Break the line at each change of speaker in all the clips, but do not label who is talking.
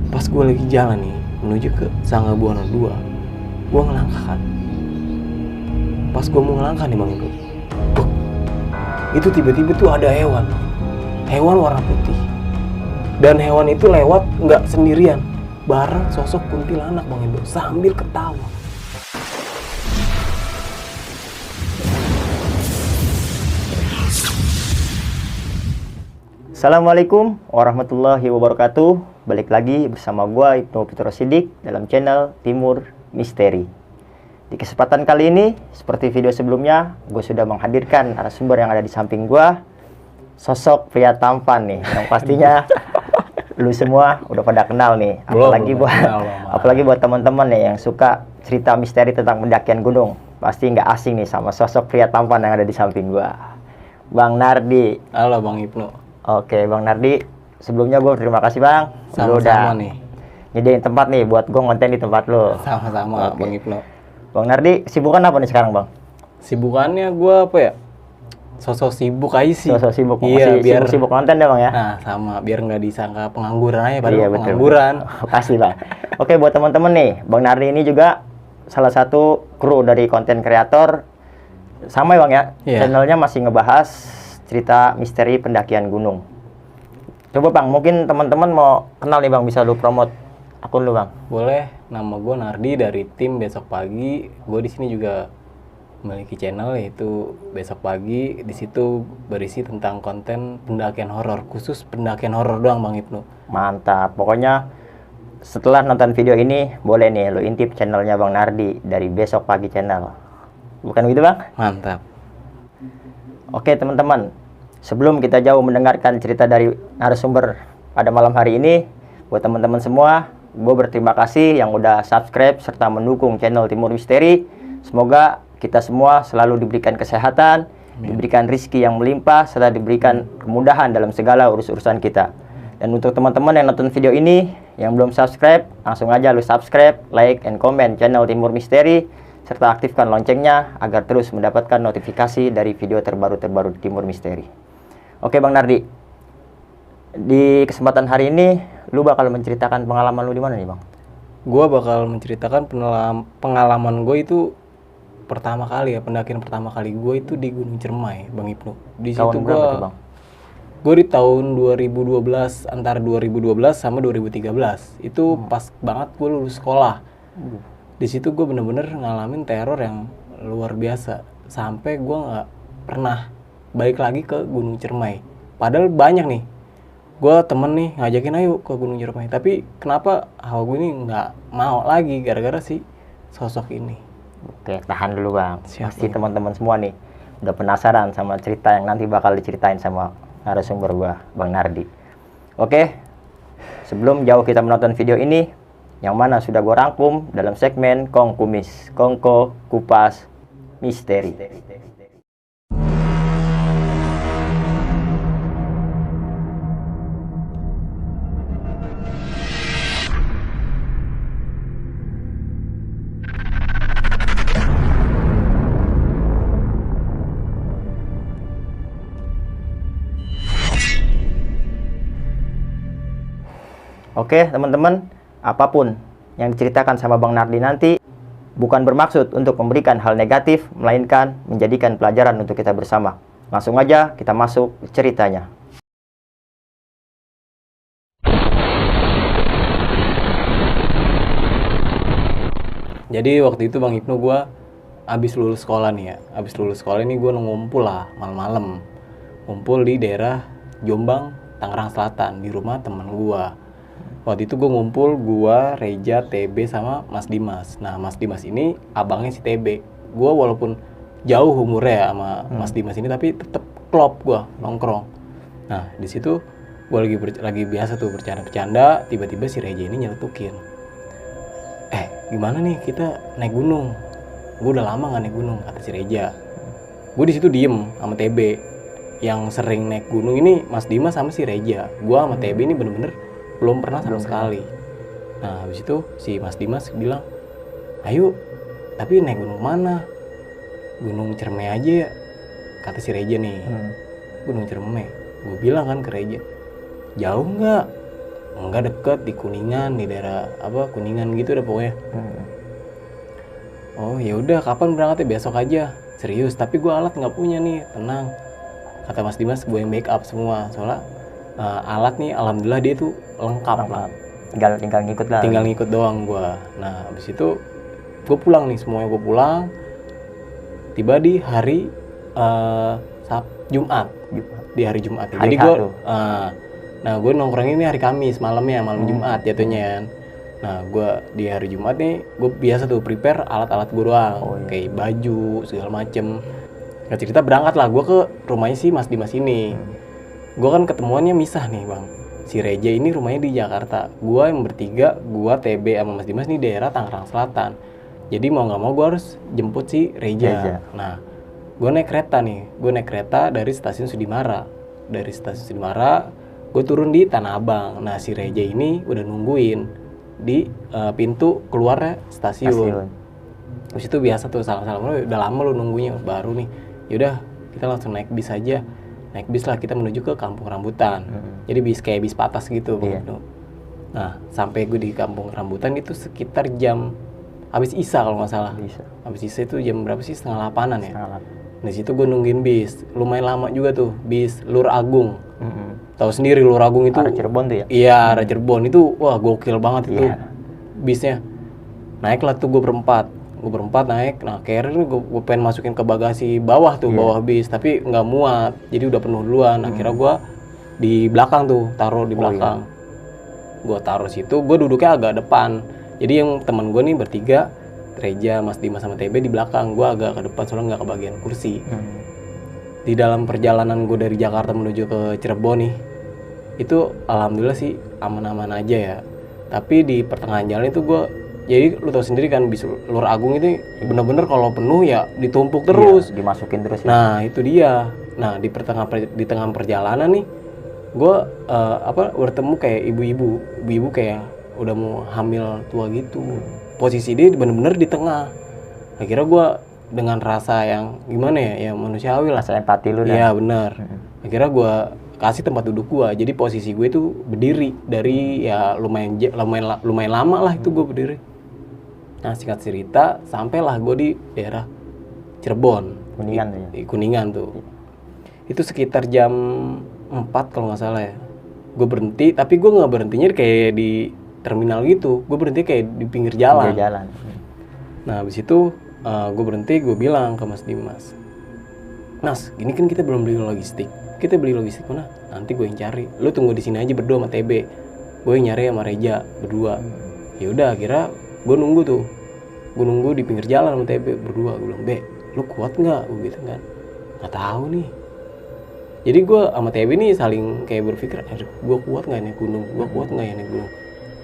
Pas gue lagi jalan nih menuju ke Sangga Buana 2, gue ngelangkah kan. Pas gue mau ngelangkah nih Bang Ibnu, itu tiba-tiba tuh ada hewan warna putih. Dan hewan itu lewat nggak sendirian, bareng sosok kuntilanak Bang Ibnu sambil ketawa.
Assalamualaikum warahmatullahi wabarakatuh. Balik lagi bersama gua Ibnu Fitro Sidik dalam channel Timur Misteri. Di kesempatan kali ini, seperti video sebelumnya, gue sudah menghadirkan narasumber yang ada di samping gua, sosok pria tampan nih, yang pastinya lu semua udah pada kenal nih. Apalagi buat teman-teman nih yang suka cerita misteri tentang pendakian gunung, pasti nggak asing nih sama sosok pria tampan yang ada di samping gua, Bang Nardi.
Halo Bang Ibnu.
Oke, Bang Nardi, sebelumnya gue terima kasih Bang.
Sama-sama
udah
nih.
Nyediain tempat nih buat gue konten di tempat lo.
Sama-sama
Oke.
Bang Ibnu.
Bang Nardi, sibukan apa nih sekarang Bang?
Sibukannya gue apa ya? Sosok sibuk aja sih.
Sosok sibuk,
Iya,
masih
biar
sibuk konten deh Bang ya?
Nah, sama biar nggak disangka pengangguran aja, padahal
Iya, betul.
pengangguran.
Pasti Bang. Oke, buat teman-teman nih, Bang Nardi ini juga salah satu kru dari konten kreator. Sama ya Bang ya?
Iya.
Channelnya masih ngebahas cerita misteri pendakian gunung. Coba Bang, mungkin teman-teman mau kenal nih Bang, bisa lu promote akun lu Bang.
Boleh, nama gue Nardi dari tim Besok Pagi. Gue di sini juga memiliki channel yaitu Besok Pagi. Di situ berisi tentang konten pendakian horor, khusus pendakian horor doang Bang Ibnu.
Mantap, pokoknya setelah nonton video ini boleh nih lu intip channelnya Bang Nardi dari Besok Pagi Channel. Bukan begitu Bang?
Mantap.
Oke teman-teman, sebelum kita jauh mendengarkan cerita dari narasumber pada malam hari ini, buat teman-teman semua, gue berterima kasih yang udah subscribe serta mendukung channel Timur Misteri. Semoga kita semua selalu diberikan kesehatan, diberikan rizki yang melimpah, serta diberikan kemudahan dalam segala urusan kita. Dan untuk teman-teman yang nonton video ini, yang belum subscribe, langsung aja lu subscribe, like, and comment channel Timur Misteri, serta aktifkan loncengnya agar terus mendapatkan notifikasi dari video terbaru di Timur Misteri. Oke Bang Nardi, di kesempatan hari ini lu bakal menceritakan pengalaman lu di mana nih Bang?
Gue bakal menceritakan pengalaman gue itu pertama kali ya, pendakian pertama kali gue itu di Gunung Cermai, Bang Ibnu. Di situ
Tahun berapa tuh Bang?
gue di tahun 2012, antara 2012 sama 2013. Itu pas banget gue lulus sekolah. Di situ gue bener-bener ngalamin teror yang luar biasa. Sampai gue nggak pernah balik lagi ke Gunung Cermai. Padahal banyak nih. Gue temen nih ngajakin ayo ke Gunung Cermai. Tapi kenapa hawa gue ini nggak mau lagi gara-gara si sosok ini.
Oke, tahan dulu Bang.
Siap,
Pasti
Bang.
teman-teman semua nih udah penasaran sama cerita yang nanti bakal diceritain sama narasumber gua, Bang Nardi. Oke, sebelum jauh kita menonton video ini, yang mana sudah gua rangkum dalam segmen Kong Kumis, Kongko Kupas Misteri. Oke teman-teman, apapun yang diceritakan sama Bang Nardi nanti bukan bermaksud untuk memberikan hal negatif, melainkan menjadikan pelajaran untuk kita bersama. Langsung aja kita masuk ke ceritanya.
Jadi waktu itu Bang Ibnu gue abis lulus sekolah nih ya. Abis lulus sekolah ini gue ngumpul lah malam-malam. Ngumpul di daerah Jombang, Tangerang Selatan di rumah teman gue. Waktu itu gue ngumpul, gue, Reja, TB, sama Mas Dimas. Nah, Mas Dimas ini abangnya si TB. Gue walaupun jauh umurnya ya sama Mas Dimas ini, tapi tetep klop gue, nongkrong. Nah, di situ gue lagi biasa tuh bercanda-bercanda, tiba-tiba si Reja ini nyeletukin. Gimana nih kita naik gunung? Gue udah lama gak naik gunung, kata si Reja. Gue di situ diem sama TB. Yang sering naik gunung ini Mas Dimas sama si Reja. Gue sama TB ini bener-bener belum pernah sama sekali. Nah habis itu si Mas Dimas bilang, ayo tapi naik gunung mana? Gunung Cermai aja ya, kata si Reja nih. Gunung Cermai. Gue bilang kan ke Reja, jauh nggak? Enggak, deket di Kuningan, di daerah apa Kuningan gitu udah pokoknya. Oh ya udah, kapan berangkatnya? Besok aja. Serius, tapi gue alat nggak punya nih. Tenang, kata Mas Dimas, gue yang backup semua. Soalnya alat nih alhamdulillah dia tuh lengkap lah.
Tinggal ngikut lah.
Tinggal ngikut doang gue. Nah habis itu gue pulang nih, semuanya gue pulang. Tiba di hari Jumat. Di hari Jumat.
Hari
Jadi gue nah gue nongkrong ini hari Kamis malamnya, malam Jumat jatuhnya kan. Nah gue di hari Jumat nih gue biasa tuh prepare alat-alat gue doang, kayak baju segala macem. Nggak cerita berangkat lah gue ke rumahnya si Mas Dimas ini. Gue kan ketemuannya misah nih bang. Si Reja ini rumahnya di Jakarta, gue yang bertiga, gue TB sama Mas Dimas nih daerah Tangerang Selatan. Jadi mau nggak mau gue harus jemput si Reja. Nah gue naik kereta nih, dari stasiun Sudimara. Dari stasiun Sudimara gue turun di Tanah Abang. Nah si Reja ini udah nungguin di pintu keluarnya stasiun. Terus itu biasa tuh salam-salam, udah lama lu nunggunya, baru nih. Yaudah kita langsung naik bis aja. Naik bis lah kita menuju ke Kampung Rambutan. Jadi bis kayak bis patas gitu. Nah sampai gue di Kampung Rambutan itu sekitar jam habis Isya kalau nggak salah. Habis Isya itu jam berapa sih? 7:30 ya. Di situ gue nungguin bis, lumayan lama juga tuh, bis Lur Agung. Tahu sendiri Lur Agung itu.
Arah Cirebon tuh ya?
Iya, arah Cirebon itu, wah gokil banget itu bisnya. Naiklah tuh gue berempat naik. Nah carrier gue pengen masukin ke bagasi bawah tuh, bawah bis, tapi nggak muat, jadi udah penuh duluan. Akhirnya gue di belakang tuh, taruh di belakang. Gue taruh situ, gue duduknya agak depan. Jadi yang teman gue nih bertiga, Reja, Mas Dimas sama TB di belakang, gue agak ke depan soalnya nggak kebagian kursi. Di dalam perjalanan gue dari Jakarta menuju ke Cirebon nih, itu alhamdulillah sih aman-aman aja ya. Tapi di pertengahan jalan itu gue, jadi lu tau sendiri kan bis Lur Agung itu bener-bener kalau penuh ya ditumpuk terus.
Dimasukin terus ya.
Nah itu dia. Nah di tengah perjalanan nih, gue bertemu kayak ibu-ibu kayak udah mau hamil tua gitu. Posisi dia bener-bener di tengah. Akhirnya gue dengan rasa yang gimana ya manusiawi lah.
Rasa empati lu.
Iya bener. Akhirnya gue kasih tempat duduk gue. Jadi posisi gue itu berdiri dari ya lumayan lama lah itu gue berdiri. Nah singkat cerita sampailah gue di daerah Cirebon. Kuningan tuh. Itu sekitar jam 4 kalau nggak salah ya. Gue berhenti, tapi gue nggak berhentinya kayak di terminal gitu, gue berhenti kayak di pinggir jalan. Nah habis itu gue berhenti, gue bilang ke Mas Dimas, Mas, gini kan kita belum beli logistik. Kita beli logistik mana? Nanti gue yang cari. Lu tunggu di sini aja berdua sama TB. Gue yang nyari sama Reja berdua. Ya udah, akhirnya gue nunggu tuh. Gue nunggu di pinggir jalan sama TB berdua. Gue bilang, "Be, lu kuat nggak?" Gue gitu kan. Nggak tahu nih. Jadi gue sama TB nih saling kayak berpikir, aduh, gue kuat nggak nih gunung? Gue kuat nggak ya nih gunung?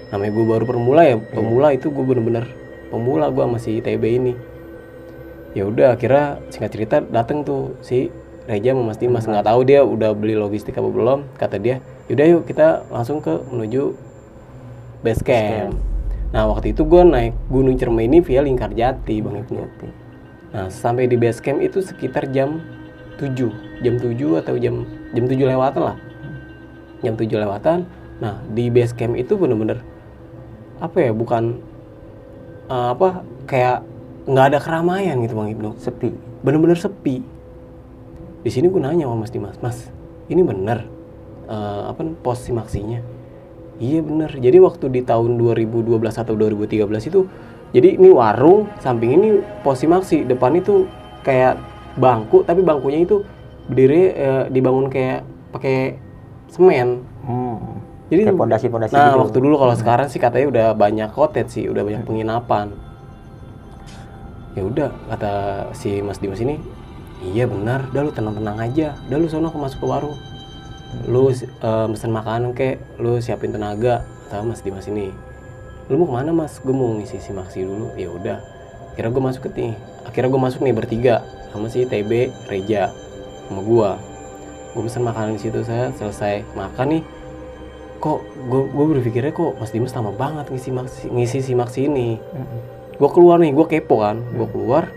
Namanya gue baru pemula itu gue bener-bener pemula gue sama si TB ini. Ya udah akhirnya singkat cerita dateng tuh si Reja sama Mas Dimas, nggak tahu dia udah beli logistik apa belum. Kata dia, yaudah yuk kita langsung menuju base camp. Nah waktu itu gue naik Gunung Ciremai ini via Lingkarjati Bang Ibnu. Nah sampai di base camp itu sekitar jam 7 atau jam 7 lewatan lah. Jam 7 lewatan. Nah di base camp itu bener-bener bukan kayak nggak ada keramaian gitu Bang Ibnu.
Sepi.
Bener-bener sepi. Di sini gue nanya sama Mas Dimas, Mas, ini bener pos simaksinya? Iya bener. Jadi waktu di tahun 2012 atau 2013 itu, jadi ini warung, samping ini pos simaksi, depan itu kayak bangku, tapi bangkunya itu berdiri dibangun kayak pakai semen. Jadi
pondasi-pondasi
nah
gitu.
waktu dulu, kalau sekarang sih katanya udah banyak cottage sih, udah banyak penginapan. Ya udah kata si Mas Dimas ini, iya benar, dah lu tenang-tenang aja, dah lu sono masuk ke warung, lu mesen makanan kek, lu siapin tenaga. Sama Mas Dimas ini, lu mau kemana Mas? Gue mau ngisi simaksi dulu. Ya udah, akhirnya gue masuk nih bertiga sama si TB, Reja, sama gue mesen makanan di situ. Saya selesai makan nih, kok gue berpikirnya kok Mas Dimas lama banget ngisi simaksi ini. Gue keluar nih, gue kepo kan, gue keluar,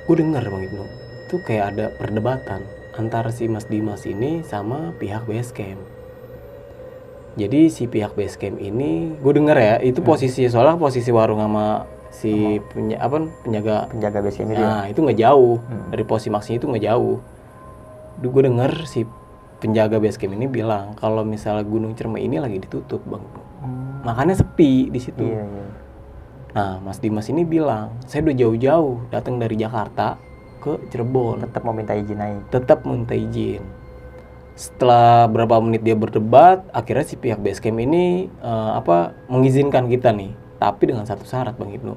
gue dengar Bang Ibnu, itu kayak ada perdebatan antara si Mas Dimas ini sama pihak base camp. Jadi si pihak base camp ini, gue denger ya, itu posisi soalnya posisi warung sama si penjaga
base camp itu.
Nah, itu nggak jauh dari posisi maksinya, itu nggak jauh. Gue denger si penjaga base camp ini bilang kalau misalnya Gunung Ciremai ini lagi ditutup, Bang. Makanya sepi di situ.
Iya.
Nah, Mas Dimas ini bilang, saya udah jauh-jauh datang dari Jakarta ke Cirebon.
Tetap mau minta izin naik.
Tetap minta izin. Setelah berapa menit dia berdebat, akhirnya si pihak base camp ini mengizinkan kita nih. Tapi dengan satu syarat, Bang Ibnu.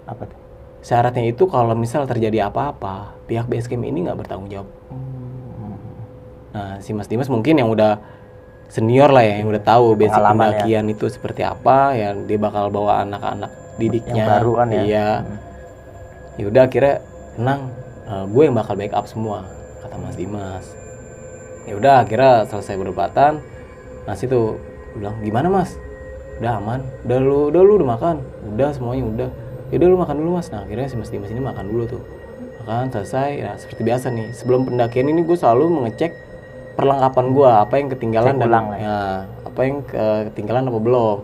Apa tuh?
Syaratnya itu kalau misal terjadi apa-apa, pihak base camp ini nggak bertanggung jawab. Nah, si Mas Dimas mungkin yang udah senior lah ya, yang udah tahu basic pendakian itu seperti apa, ya dia bakal bawa anak-anak didiknya.
Yang baru kan ya.
Iya. Ya udah akhirnya tenang, gue yang bakal backup semua, kata Mas Dimas. Ya udah akhirnya selesai berdebatan. Nah situ bilang, gimana Mas? Udah aman? Udah lu udah makan? Udah semuanya udah. Ya udah lu makan dulu Mas. Nah akhirnya si Mas Dimas ini makan dulu tuh. Makan selesai. Nah seperti biasa nih, sebelum pendakian ini gue selalu mengecek perlengkapan gue, apa yang ketinggalan
Cek ulang
ya, apa yang ketinggalan apa belum.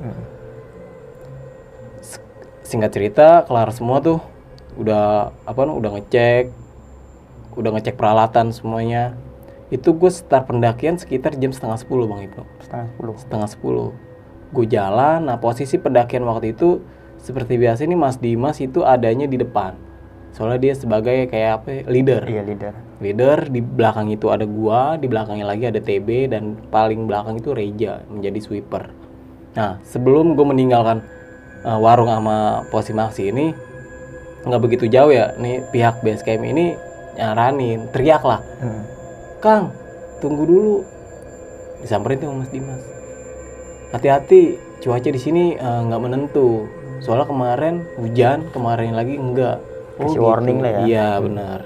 Singkat cerita kelar semua tuh, udah ngecek peralatan semuanya. Itu gue start pendakian sekitar jam 9:30 Bang Ibnu. Setengah 10 gue jalan. Nah posisi pendakian waktu itu seperti biasa ini Mas Dimas itu adanya di depan, soalnya dia sebagai kayak leader.
Iya,
leader. Di belakang itu ada gua, di belakangnya lagi ada TB, dan paling belakang itu Reja menjadi sweeper. Nah sebelum gue meninggalkan warung sama posisi maksi ini, nggak begitu jauh ya, nih pihak base camp ini nyaranin, teriak lah, Kang tunggu dulu. Disamperin tuh Mas Dimas, hati-hati cuaca di sini nggak menentu, soalnya kemarin hujan, kemarin lagi enggak.
Kasih warning lah ya.
Iya benar.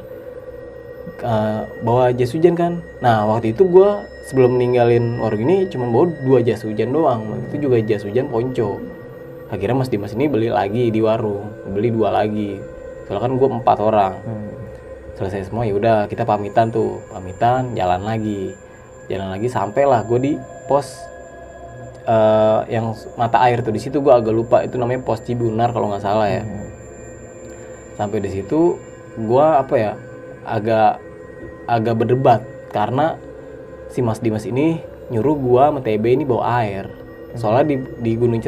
Bawa jas hujan kan. Nah waktu itu gue sebelum meninggalin warung ini cuma bawa 2 jas hujan doang. Itu juga jas hujan ponco. Akhirnya Mas Dimas ini beli lagi di warung, beli 2 lagi. Soalnya kan gue 4 orang. Selesai semua ya udah kita pamitan jalan lagi sampailah gue di pos yang mata air tuh. Di situ gue agak lupa itu namanya pos Cibunar kalau nggak salah ya. Sampai di situ gue agak berdebat karena si Mas Dimas ini nyuruh gue sama TB ini bawa air. Soalnya di Gunung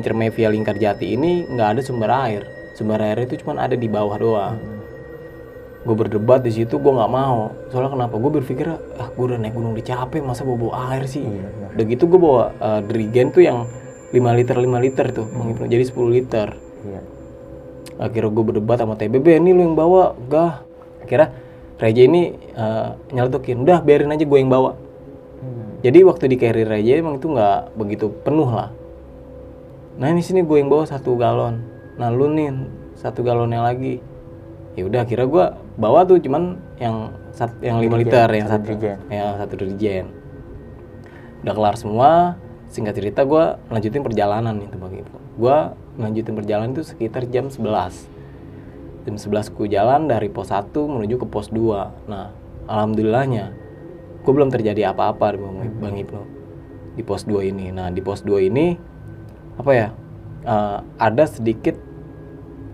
Ciremai via Lingkarjati ini nggak ada sumber air. Sumber air itu cuma ada di bawah doang. Gue berdebat di situ, gue nggak mau. Soalnya kenapa? Gue berpikir, gue udah naik gunung udah capek, masa bawa air sih? Udah gitu gue bawa dirigen tuh yang 5 liter tuh, jadi 10 liter. Akhirnya gue berdebat sama TBB, ini lu yang bawa, enggak. Akhirnya Reja ini nyeletukin, udah biarin aja gue yang bawa. Jadi waktu di carry Reja emang itu nggak begitu penuh lah. Nah ini sini gue yang bawa 1 galon. Nah lu nih 1 galonnya lagi. Ya udah akhirnya gue bawa tuh cuman yang 5 liter, yang satu dirigen. Udah kelar semua. Singkat cerita gue lanjutin perjalanan itu Bang Ibu. Gue lanjutin perjalanan itu sekitar jam 11. Jam 11 gue jalan dari pos 1 menuju ke pos 2. Nah alhamdulillahnya gue belum terjadi apa-apa Bang Ibnu di pos 2 ini. Nah di pos 2 ini ada sedikit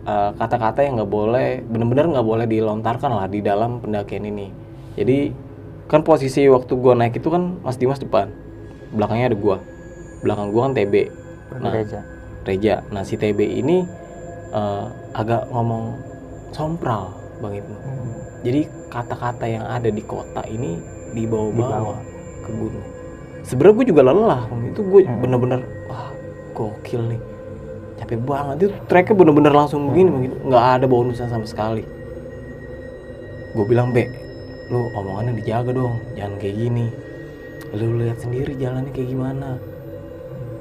kata-kata yang benar-benar nggak boleh dilontarkan lah di dalam pendakian ini. Jadi kan posisi waktu gue naik itu kan Mas Dimas depan, belakangnya ada gue, belakang gue kan TB, Reja. Nah si TB ini agak ngomong sompral Bang Ibnu. Jadi kata-kata yang ada di kota ini dibawa ke gunung. Sebenarnya gue juga lelah, itu gue bener-bener gokil nih, capek banget. Itu treknya bener-bener langsung begini, nggak ada bonusnya sama sekali. Gue bilang, Be, lu omongannya dijaga dong, jangan kayak gini. Lu lihat sendiri jalannya kayak gimana.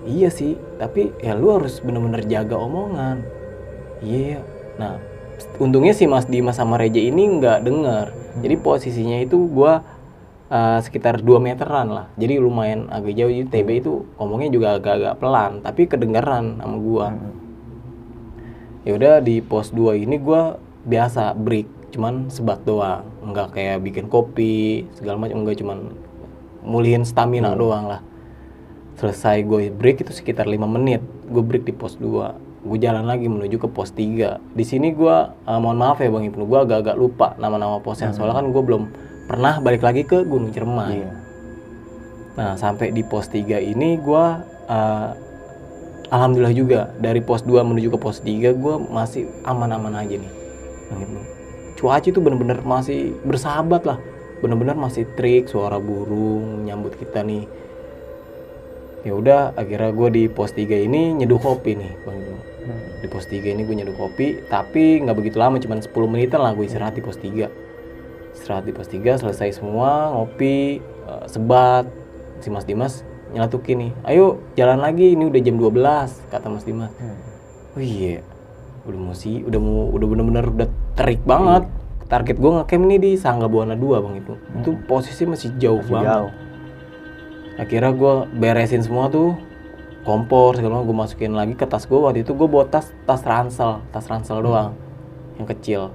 Iya sih, tapi ya lu harus bener-bener jaga omongan. Iya. Nah, untungnya si Mas Dimas sama Reja ini nggak dengar. Jadi posisinya itu gue sekitar 2 meteran lah. Jadi lumayan agak jauh. Jadi TB itu ngomongnya juga agak-agak pelan, tapi kedengeran sama gue. Ya udah di pos 2 ini gue biasa break, cuman sebat doang, nggak kayak bikin kopi segala macam, enggak, cuman mulihin stamina doang lah. Selesai gue break itu sekitar 5 menit. Gue break di pos 2. Gue jalan lagi menuju ke pos 3. Di sini gue mohon maaf ya Bang Ibnu, gue agak-agak lupa nama-nama posnya. Soalnya kan gue belum pernah balik lagi ke Gunung Ciremai.
Iya.
Nah, sampai di pos 3 ini gue alhamdulillah juga dari pos 2 menuju ke pos 3 gue masih aman-aman aja nih Bang Ibnu. Cuaca itu bener-bener masih bersahabat lah, bener-bener masih trik, suara burung nyambut kita nih. Ya udah, akhirnya gue di pos 3 ini nyeduh kopi nih Bang Ibnu. Di pos 3 ini gue nyeduh kopi, tapi nggak begitu lama, cuma 10 menitan lah gue istirahat di pos 3. Istirahat di pos 3, selesai semua, ngopi, sebat. Si Mas Dimas nyelatukin nih, ayo jalan lagi, ini udah jam 12, kata Mas Dimas. Oh iya, udah bener-bener udah terik banget. Target gue ngecamp nih di Sangga Buana 2 Bang itu. Itu posisi masih jauh banget. Akhirnya gue beresin semua tuh, kompor segala macam, gue masukin lagi ke tas gue. Waktu itu gue bawa tas ransel doang, yang kecil.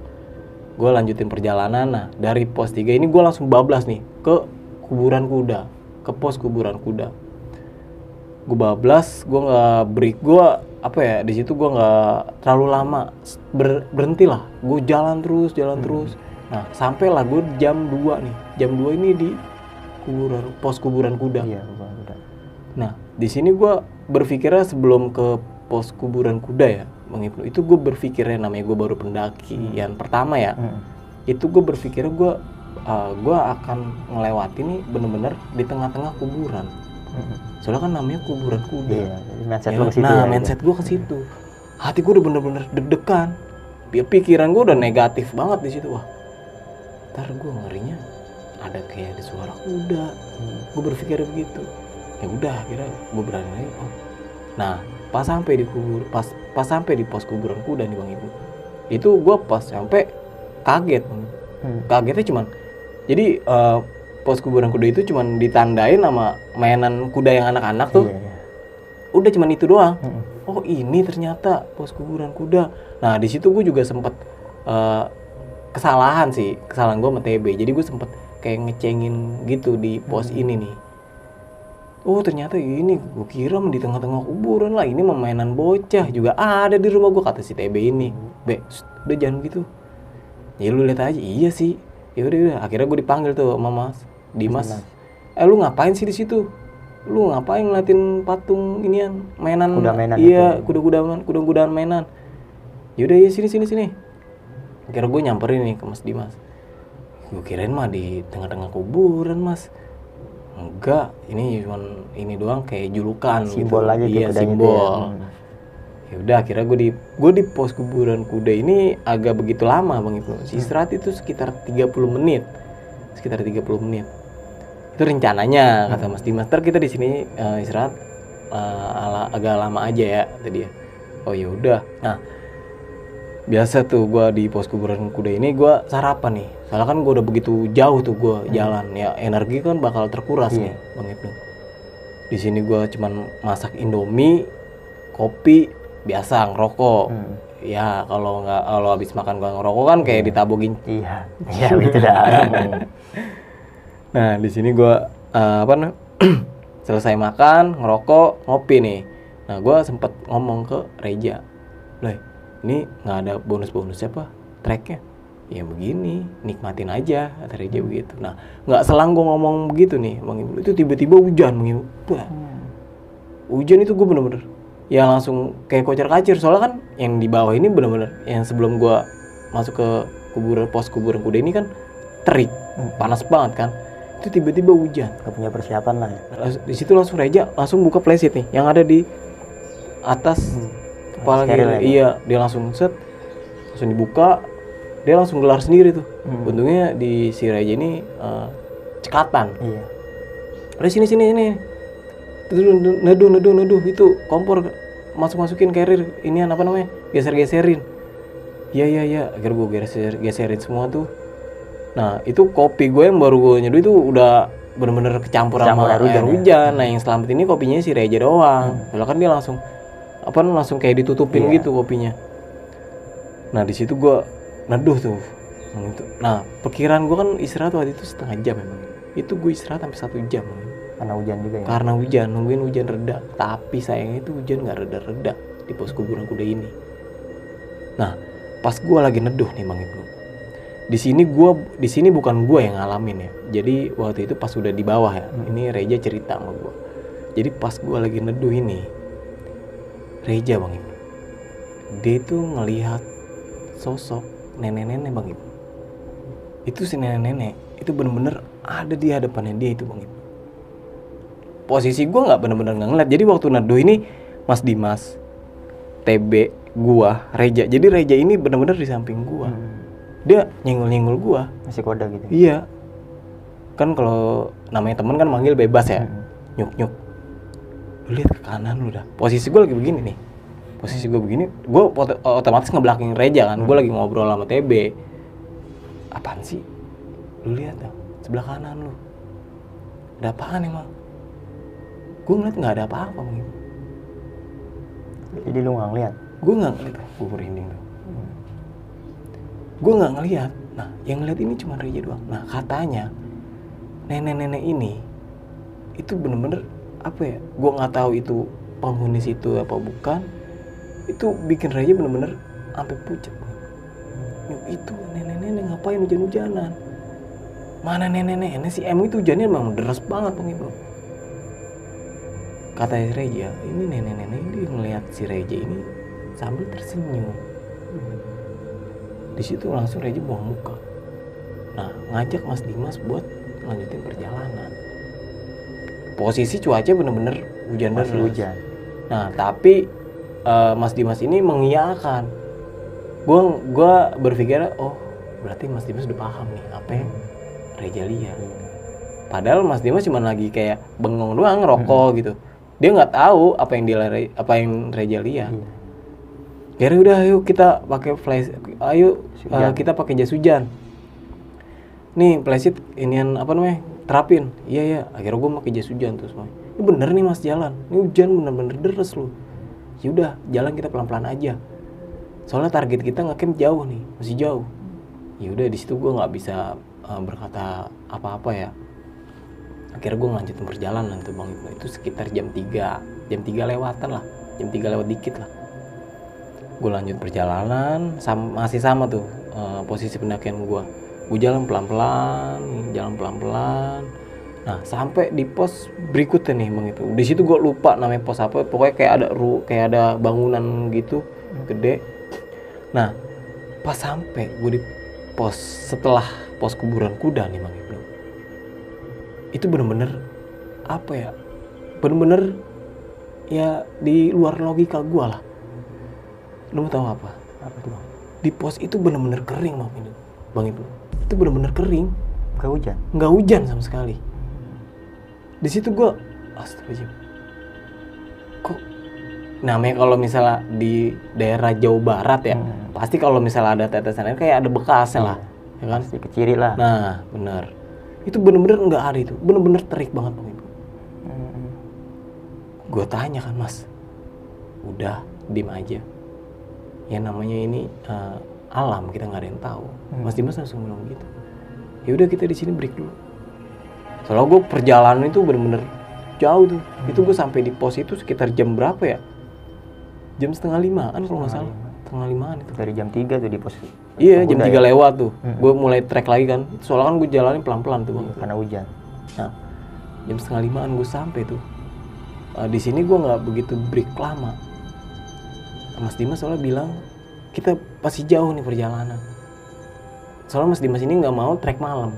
Gue lanjutin perjalanan. Nah, dari pos 3 ini gue langsung bablas nih ke kuburan kuda, ke pos kuburan kuda. Gue bablas, gue nggak break, gue apa ya, di situ gue nggak terlalu lama, berhenti lah. Gue jalan terus. Nah, sampailah gue jam 2 nih. Jam 2 ini di pos kuburan kuda.
Iya, kuburan kuda.
Nah, di sini gue berpikirnya sebelum ke pos kuburan kuda ya, Bang Ibnu, itu gue berpikirnya, namanya gue baru pendakian pertama ya, itu gue berpikirnya gue akan melewati nih bener-bener di tengah-tengah kuburan. Soalnya kan namanya kuburan kuda.
Iya, mindset
Ya,
lu ke situ.
nah,
ya,
mindset gue ke situ. Hati gue udah bener-bener deg-degan. Pikiran gue udah negatif banget di situ. Wah, ntar gue ngerinya ada kayak ada suara kuda. Gue berpikir begitu. Ya udah, akhirnya gue berani lagi. Oh. Nah, pas sampai di pos kuburan kuda nih Bang Ibu, itu gue pas sampai kaget. Kagetnya cuman, jadi pos kuburan kuda itu cuman ditandain sama mainan kuda yang anak-anak tuh.
Iya.
Udah cuman itu doang. Oh, ini ternyata pos kuburan kuda. Nah, di situ gue juga sempet kesalahan gue sama TB. Jadi gue sempet kayak ngecengin gitu di pos ini nih. Oh, ternyata ini gue kira di tengah-tengah kuburan lah, ini mainan bocah juga ada di rumah gue, kata si TB ini. Udah jangan gitu. Ya lu lihat aja. Iya sih. Ya udah. Akhirnya gue dipanggil tuh sama Mas Dimas. Lu ngapain sih di situ? Lu ngapain ngeliatin patung inian mainan?
Kuda mainan.
Iya, kuda-kudaan mainan. Yaudah ya, sini. Akhirnya gue nyamperin nih ke Mas Dimas. Gue kirain mah di tengah-tengah kuburan, Mas. Enggak, ini cuma ini doang kayak julukan
simbol
gitu.
Aja
iya, simbol. Ya udah, akhirnya gue di pos kuburan kuda ini agak begitu lama Bang Ibnu. Istirahat itu sekitar 30 menit. Itu rencananya kata Mas Dimas. Ntar kita di sini istirahat agak lama aja ya tadi ya. Oh ya udah. Nah, biasa tuh gue di pos kuburan kuda ini gue sarapan nih. Soalnya kan gue udah begitu jauh tuh gue jalan, ya energi kan bakal terkuras nih Bang Ibnu. Di sini gue cuman masak Indomie, kopi, biasa ngerokok. Ya kalau habis makan gue ngerokok kan kayak ditabogin.
Iya gitu dah.
Nah, di sini gue selesai makan, ngerokok, ngopi nih. Nah, gue sempet ngomong ke Reja, "Loh, ini nggak ada bonus-bonusnya apa tracknya?" "Ya begini, nikmatin aja," kata Reja begitu. Nah, nggak selang gue ngomong begitu nih Bang Ibu, itu tiba-tiba hujan Bang Ibu. Hujan itu gue bener-bener ya langsung kayak kocar-kacir. Soalnya kan yang di bawah ini bener-bener yang sebelum gue masuk ke pos kuburan kuda ini kan terik, panas banget kan. Itu tiba-tiba hujan.
Gak punya persiapan lah ya.
Di situ langsung Reja langsung buka playset nih yang ada di atas kepala kita. Iya, dia langsung langsung dibuka, dia langsung gelar sendiri tuh. Untungnya di si Reja ini cekatan.
Iya.
Udah sini. Neduh itu kompor masukin carrier ini apa namanya? Geser-geserin. Iya. Akhirnya gue geserin semua tuh. Nah, itu kopi gue yang baru gue nyeduh itu udah bener-bener kecampur sama air hujan. Nah, yang selamat ini kopinya si Reja doang. Soalnya kan dia langsung kayak ditutupin gitu kopinya. Nah, di situ gue neduh tuh. Nah, perkiraan gue kan istirahat waktu itu setengah jam memang. Itu gue istirahat sampai 1 jam.
Karena hujan juga ya.
Karena hujan, nungguin hujan reda. Tapi sayangnya itu hujan nggak reda-reda di pos kuburan kuda ini. Nah, pas gue lagi neduh nih Bang Ibnu. Di sini bukan gue yang ngalamin ya. Jadi waktu itu pas udah di bawah ya. Ini Reja cerita sama gue. Jadi pas gue lagi neduh ini, Reja Bang Ibnu, dia itu ngelihat sosok nenek-nenek Bang Ibnu. Itu si nenek-nenek itu bener-bener ada di hadapannya dia itu Bang Ibnu. Posisi gue nggak bener-bener nggak ngeliat. Jadi waktu neduh ini Mas Dimas, TB, gua, Reja. Jadi Reja ini bener-bener di samping gua. Dia nyenggol-nyenggol gua.
Masih kode gitu.
Iya. Kan kalau namanya temen kan manggil bebas ya. Nyuk-nyuk. Lu lihat ke kanan lu dah. Posisi gua lagi begini nih. Posisi gua begini, gua otomatis ngebelakang Reja kan. Gua lagi ngobrol sama TB. Apaan sih? Lu lihat dah, sebelah kanan lu. Ada apaan emang? Gua ngeliat nggak ada apa-apa begitu.
Jadi lu nggak ngeliat?
Gue nggak ngeliat, gue merinding tuh. Gue nggak ngeliat. Nah, yang ngeliat ini cuma Reja doang. Nah, katanya nenek-nenek ini itu bener-bener apa ya? Gue nggak tahu itu penghuni situ apa bukan. Itu bikin Reja bener-bener sampai pucat. Yuk, itu nenek-nenek ngapain hujan-hujanan? Mana nenek-nenek? Si M itu hujannya emang deras banget Bang Ibnu. Kata Reja, ini nenek-nenek ini ngeliat si Reja ini sambil tersenyum. Di situ langsung Reja buang muka. Nah, ngajak Mas Dimas buat lanjutin perjalanan. Posisi cuaca bener-bener hujan deras.
Hujan.
Nah, tapi Mas Dimas ini mengiyakan. Gua berpikir, oh berarti Mas Dimas udah paham nih apa yang Reja lihat. Padahal Mas Dimas cuma lagi kayak bengong doang ngerokok gitu. Dia nggak tahu apa yang Reja lihat. Akhirnya udah ayo kita pakai flash, kita pakai jas hujan. Nih flashlight inian apa namanya terapin. Iya. Akhirnya gue pakai jas hujan terus. Ini bener nih Mas jalan. Ini hujan bener-bener deres loh. Ya udah jalan kita pelan-pelan aja. Soalnya target kita ngecamp jauh nih, masih jauh. Ya udah di situ gue nggak bisa berkata apa-apa ya. Akhirnya gue ngelanjutin perjalanan tuh Bang Ibnu. Itu sekitar jam 3 lewatan lah, jam 3 lewat dikit lah. Gue lanjut perjalanan, masih sama tuh posisi pendakian gue. Gue jalan pelan-pelan. Nah sampai di pos berikutnya nih Bang itu. Di situ gue lupa namanya pos apa. Pokoknya kayak ada bangunan gitu gede. Nah pas sampai gue di pos setelah pos kuburan kuda nih Bang Ibnu. Itu bener-bener apa ya? Bener-bener ya di luar logika gue lah. Lu mau tahu apa?
Apa tuh Bang?
Di pos itu bener-bener kering Bang Ibnu. Itu bener-bener kering.
Nggak hujan?
Nggak hujan sama sekali. Di situ gue, astagfirullahaladzim. Kok namanya kalau misalnya di daerah Jawa Barat ya, pasti kalau misalnya ada tetesan air kayak ada bekasnya lah, ya kan?
Pasti keciri lah.
Nah, bener. Itu bener-bener nggak ada itu, bener-bener terik banget Bang Ibnu. Gue tanya kan Mas, udah diem aja. Ya namanya ini alam, kita nggak ada yang tahu. Mas Dimas langsung bilang gitu. Ya udah kita di sini break dulu. Soalnya gue perjalanan itu bener-bener jauh tuh. Itu gue sampai di pos itu sekitar jam berapa ya? Jam 4:30-an kalau nggak salah. 4:30-an itu.
Dari jam 3 tuh di pos.
Iya, jam 3 lewat tuh. Gue mulai trek lagi kan. Soalnya kan gue jalanin pelan-pelan tuh Bang.
Karena hujan.
Nah, jam 4:30-an gue sampai tuh. Di sini gue nggak begitu break lama. Mas Dimas soalnya bilang kita pasti jauh nih perjalanan. Soalnya Mas Dimas ini nggak mau trek malam.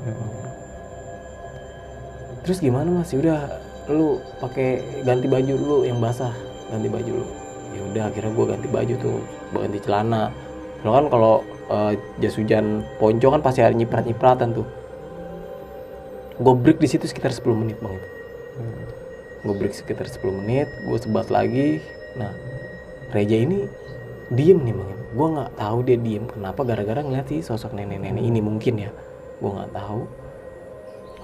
Terus gimana Mas? Udah lu pakai ganti baju dulu yang basah, ganti baju lu. Ya udah akhirnya gue ganti baju tuh, ganti celana. Soalnya kan kalau jas hujan ponco kan pasti ada nyiprat-nyipratan tuh. Gue break di situ sekitar 10 menit Bang itu. Gue break sekitar 10 menit, gue sebat lagi. Nah, Reja ini diem nih Bang. Gue nggak tahu dia diem kenapa, gara-gara ngeliat sih sosok nenek-nenek ini mungkin ya. Gue nggak tahu.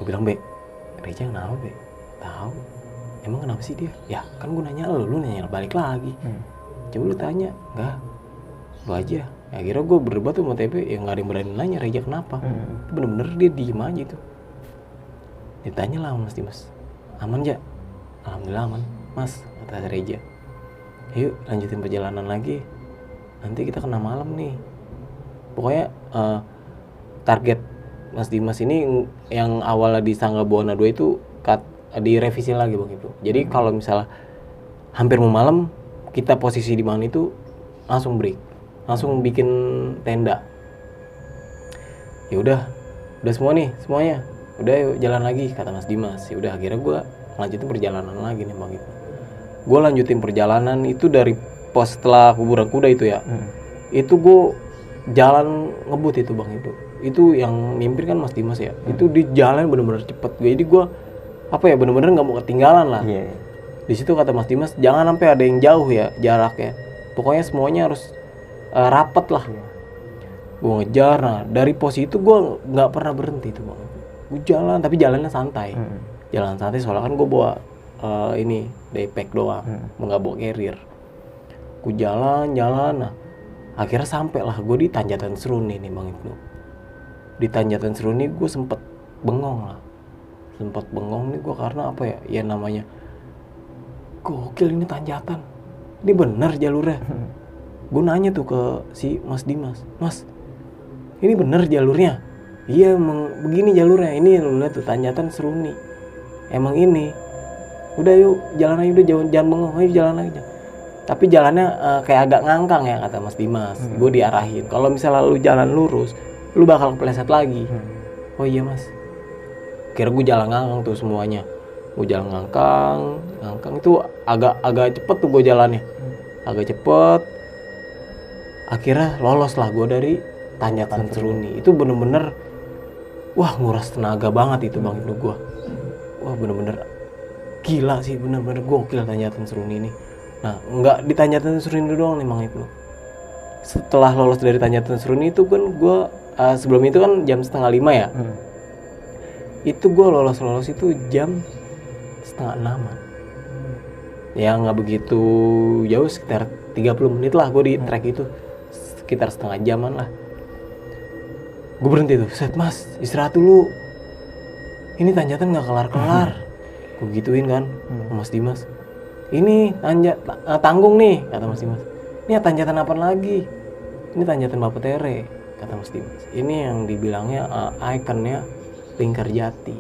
Gue bilang, "Be, Reja kenapa Be?" "Tahu." "Emang kenapa sih dia?" "Ya kan gue nanya lu nanya balik lagi." "Coba lu tanya." "Enggak, lu aja." Ya, akhirnya gue berdebat tuh sama TB, ya nggak ada yang berani nanya Reja kenapa. Bener-bener dia diem aja tuh. Ditanya lah Mas Dimas, Aman Ja? Alhamdulillah aman Mas, kata Reja. Yuk lanjutin perjalanan lagi, nanti kita kena malam nih. Pokoknya target Mas Dimas ini yang awalnya di Sangga Buana 2 itu direvisi lagi Bang Ibnu. Jadi kalau misalnya hampir mau malam, kita posisi di mana itu langsung break, langsung bikin tenda. Ya udah semua nih semuanya, udah yuk jalan lagi kata Mas Dimas. Ya udah akhirnya gue lanjutin perjalanan lagi nih Bang Ibnu. Gue lanjutin perjalanan itu dari pos setelah kuburan kuda itu ya. Itu gue jalan ngebut itu Bang itu yang mimpin kan Mas Dimas ya. Itu di jalan bener-bener cepet. Jadi gue bener-bener nggak mau ketinggalan lah. Di situ kata Mas Dimas jangan sampai ada yang jauh ya jaraknya. Pokoknya semuanya harus rapet lah. Gue ngejar. Nah dari pos itu gue nggak pernah berhenti tuh Bang. Gue jalan tapi jalannya santai. Jalan santai soalnya kan gue bawa ini daypack doang, nggak bawa carrier. Gue jalan. Nah akhirnya sampai lah gue di Tanjatan Seruni nih Bang Ibnu. Di Tanjatan Seruni gue sempet bengong nih gue karena ya namanya gokil ini tanjatan, ini bener jalurnya. Gue nanya tuh ke si Mas Dimas, Mas ini bener jalurnya? Iya emang begini jalurnya, ini lu lihat tuh Tanjatan Seruni emang ini. Udah yuk jalan aja, udah jangan bengong, ayo jalan aja. Tapi jalannya kayak agak ngangkang ya kata Mas Dimas. Gue diarahin kalau misalnya lu jalan lurus lu bakal kepleset lagi. Oh iya Mas. Kira gue jalan ngangkang tuh semuanya. Gue jalan ngangkang itu agak cepet tuh gue jalannya. Agak cepet. Akhirnya lolos lah gue dari Tanjatan Seruni. Itu bener-bener wah nguras tenaga banget itu Bang Ibnu gue. Wah bener-bener gila sih, bener-bener gokil Tanjatan Seruni ini. Nah nggak di Tanjatan Seruni doang nih Bang Ibnu. Setelah lolos dari Tanjatan Seruni itu kan gue sebelum itu kan jam 4:30 ya. Itu gue lolos itu jam 5:30. Ya nggak begitu jauh, sekitar 30 menit lah gue di trek itu, sekitar setengah jaman lah. Gue berhenti tuh, set Mas istirahat dulu, ini tanjatan nggak kelar-kelar. Gue gituin kan Mas Dimas, ini tanggung nih kata Mas Dimas. Ini tanjatan apa lagi? Ini Tanjatan Bapetere kata Mas Dimas. Ini yang dibilangnya ikonnya Lingkarjati.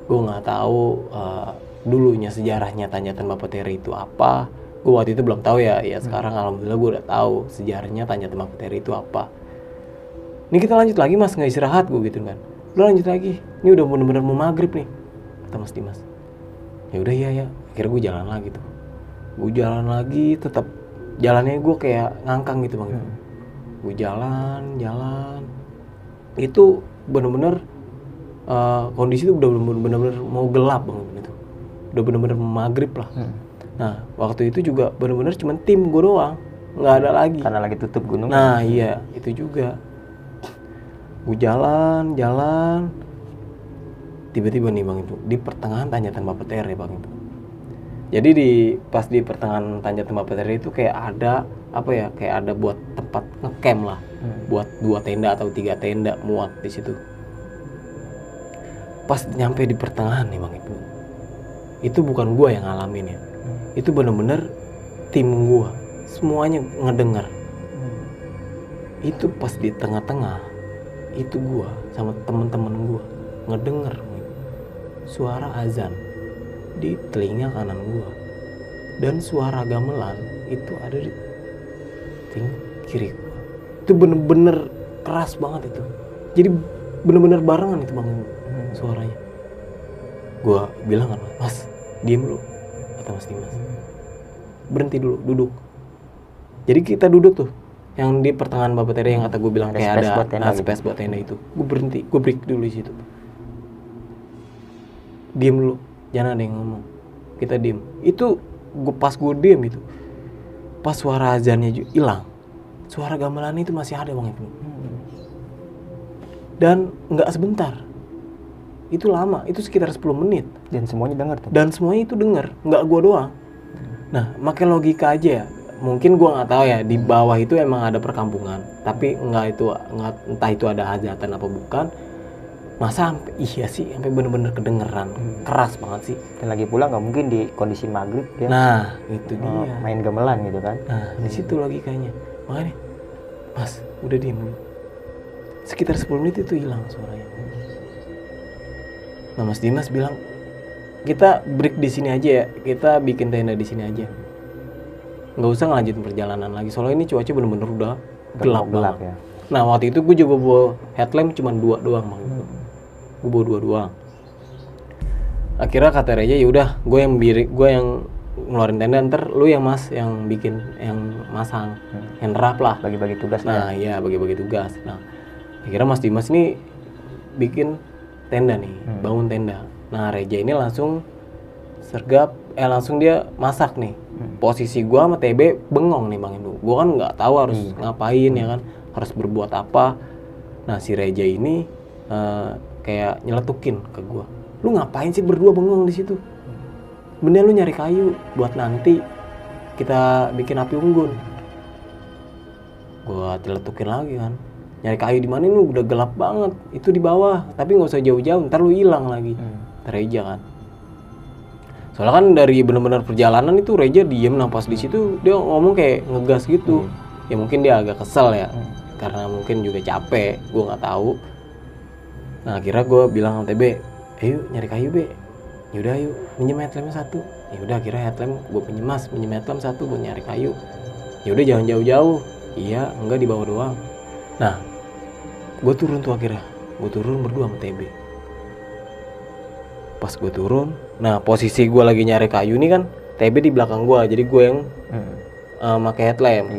Gue nggak tahu dulunya sejarahnya Tanjatan Bapetere itu apa. Gue waktu itu belum tahu ya. Ya sekarang alhamdulillah gue udah tahu sejarahnya Tanjatan Bapetere itu apa. Ini kita lanjut lagi Mas, nggak istirahat gue gitu kan. Lo lanjut lagi. Ini udah bener-bener mau maghrib nih kata Mas Dimas. Ya udah ya. Akhirnya gue jalan lagi tuh. Gue jalan lagi, tetap jalannya gue kayak ngangkang gitu Bang. Gue jalan. Itu bener-bener kondisi itu udah bener-bener mau gelap Bang itu. Udah bener-bener maghrib lah. Nah waktu itu juga bener-bener cuman tim gue doang, nggak ada lagi.
Karena lagi tutup gunung.
Nah iya itu juga. Gue jalan. Tiba-tiba nih Bang itu di pertengahan Tanjatan Bapetere Bang itu. Jadi pas di pertengahan Tanjatan Bapetere itu kayak ada kayak ada buat tempat ngecamp lah, buat 2 tenda atau 3 tenda muat di situ. Pas nyampe di pertengahan nih Bang itu bukan gua yang ngalamin ya, itu bener-bener tim gua semuanya ngedengar. Itu pas di tengah-tengah itu gua sama teman-teman gua ngedengar suara azan di telinga kanan gua dan suara gamelan itu ada di telinga kiri gua. Itu bener-bener keras banget itu. Jadi bener-bener barengan itu Bang suaranya. Gua bilang kan, Mas diem dulu kata Mas Dimas. Berhenti dulu, duduk. Jadi kita duduk tuh yang di pertengahan Bapetere yang kata gue bilang kayak ada space buat tenda itu. Gue berhenti, gue break dulu di situ. Diem dulu, jangan ada yang ngomong. Kita diem. Itu pas gue diem itu, pas suara azannya hilang, suara gamelan itu masih ada Bang Ibnu. Dan nggak sebentar, itu lama, itu sekitar 10 menit.
Dan semuanya dengar tuh.
Dan semuanya itu dengar, nggak gue doang. Nah, makin logika aja ya. Mungkin gue nggak tahu ya, di bawah itu emang ada perkampungan, tapi entah itu ada hajatan apa bukan. Masa sampai iya sih, sampai bener-bener kedengeran, keras banget sih.
Dan lagi pula nggak mungkin di kondisi maghrib ya.
Nah, itu dia.
Main gamelan gitu kan.
Nah, di situ logikanya. Makanya, Mas, udah diem dulu. Sekitar 10 menit itu hilang suaranya. Nah, Mas Dimas bilang, kita break di sini aja ya, kita bikin tenda di sini aja. Nggak usah ngelanjutin perjalanan lagi, soalnya ini cuaca bener-bener udah gelap banget.
Ya.
Nah, waktu itu gue juga bawa headlamp cuma 2 doang, Bang. Gue bawa 2 doang. Akhirnya kata Reja, ya udah, gue yang ngeluarin tenda, ntar lu yang bikin, yang masang, yang nerap lah.
Bagi-bagi tugas.
Nah, iya bagi-bagi tugas. Nah, akhirnya Mas Dimas ini bikin tenda nih, bangun tenda. Nah, Reja ini langsung langsung dia masak nih. Posisi gua sama TB bengong nih Bang Indu. Gua kan nggak tahu harus ngapain ya kan, harus berbuat apa. Nah, si Reja ini kayak nyeletukin ke gua. Lu ngapain sih berdua bengong di situ? Bener lu nyari kayu buat nanti kita bikin api unggun. Gua celetukin lagi kan. Nyari kayu di mana, ini udah gelap banget. Itu di bawah, tapi nggak usah jauh-jauh, ntar lu hilang lagi. Reja kan. Soalnya kan dari benar-benar perjalanan itu Reja diem, nah pas di situ dia ngomong kayak ngegas gitu. Ya mungkin dia agak kesel ya, karena mungkin juga capek, gue nggak tahu. Nah akhirnya gue bilang sama TB, ayo nyari kayu be. Yaudah yuk, minjem headlampnya 1. Yaudah akhirnya headlamp gue pinjem headlamp 1 buat nyari kayu. Yaudah jangan jauh-jauh. Iya, enggak di bawah doang. Nah, gue turun tuh akhirnya. Gue turun berdua sama TB. Pas gue turun, nah posisi gue lagi nyari kayu nih kan, TB di belakang gue, jadi gue yang pakai headlamp.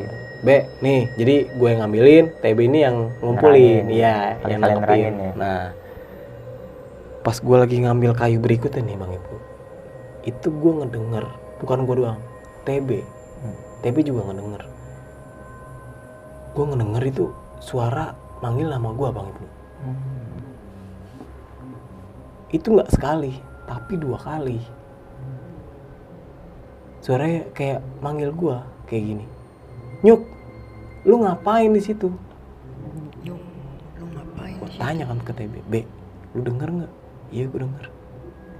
Be, nih, jadi gue yang ngambilin, TB ini yang ngumpulin, iya, yang nangkepin. Ya. Nah, pas gue lagi ngambil kayu berikutnya nih Bang Ibu, itu gue ngedenger, bukan gue doang, TB juga ngedenger. Gue ngedenger itu suara manggil nama gue Bang Ibu. Itu nggak sekali, tapi 2 kali. Suaranya kayak manggil gue kayak gini. Nyuk, lu ngapain di situ?
Nyuk, lu ngapain?
Gue tanya kan ke TB, B, lu denger nggak? Iya gue denger.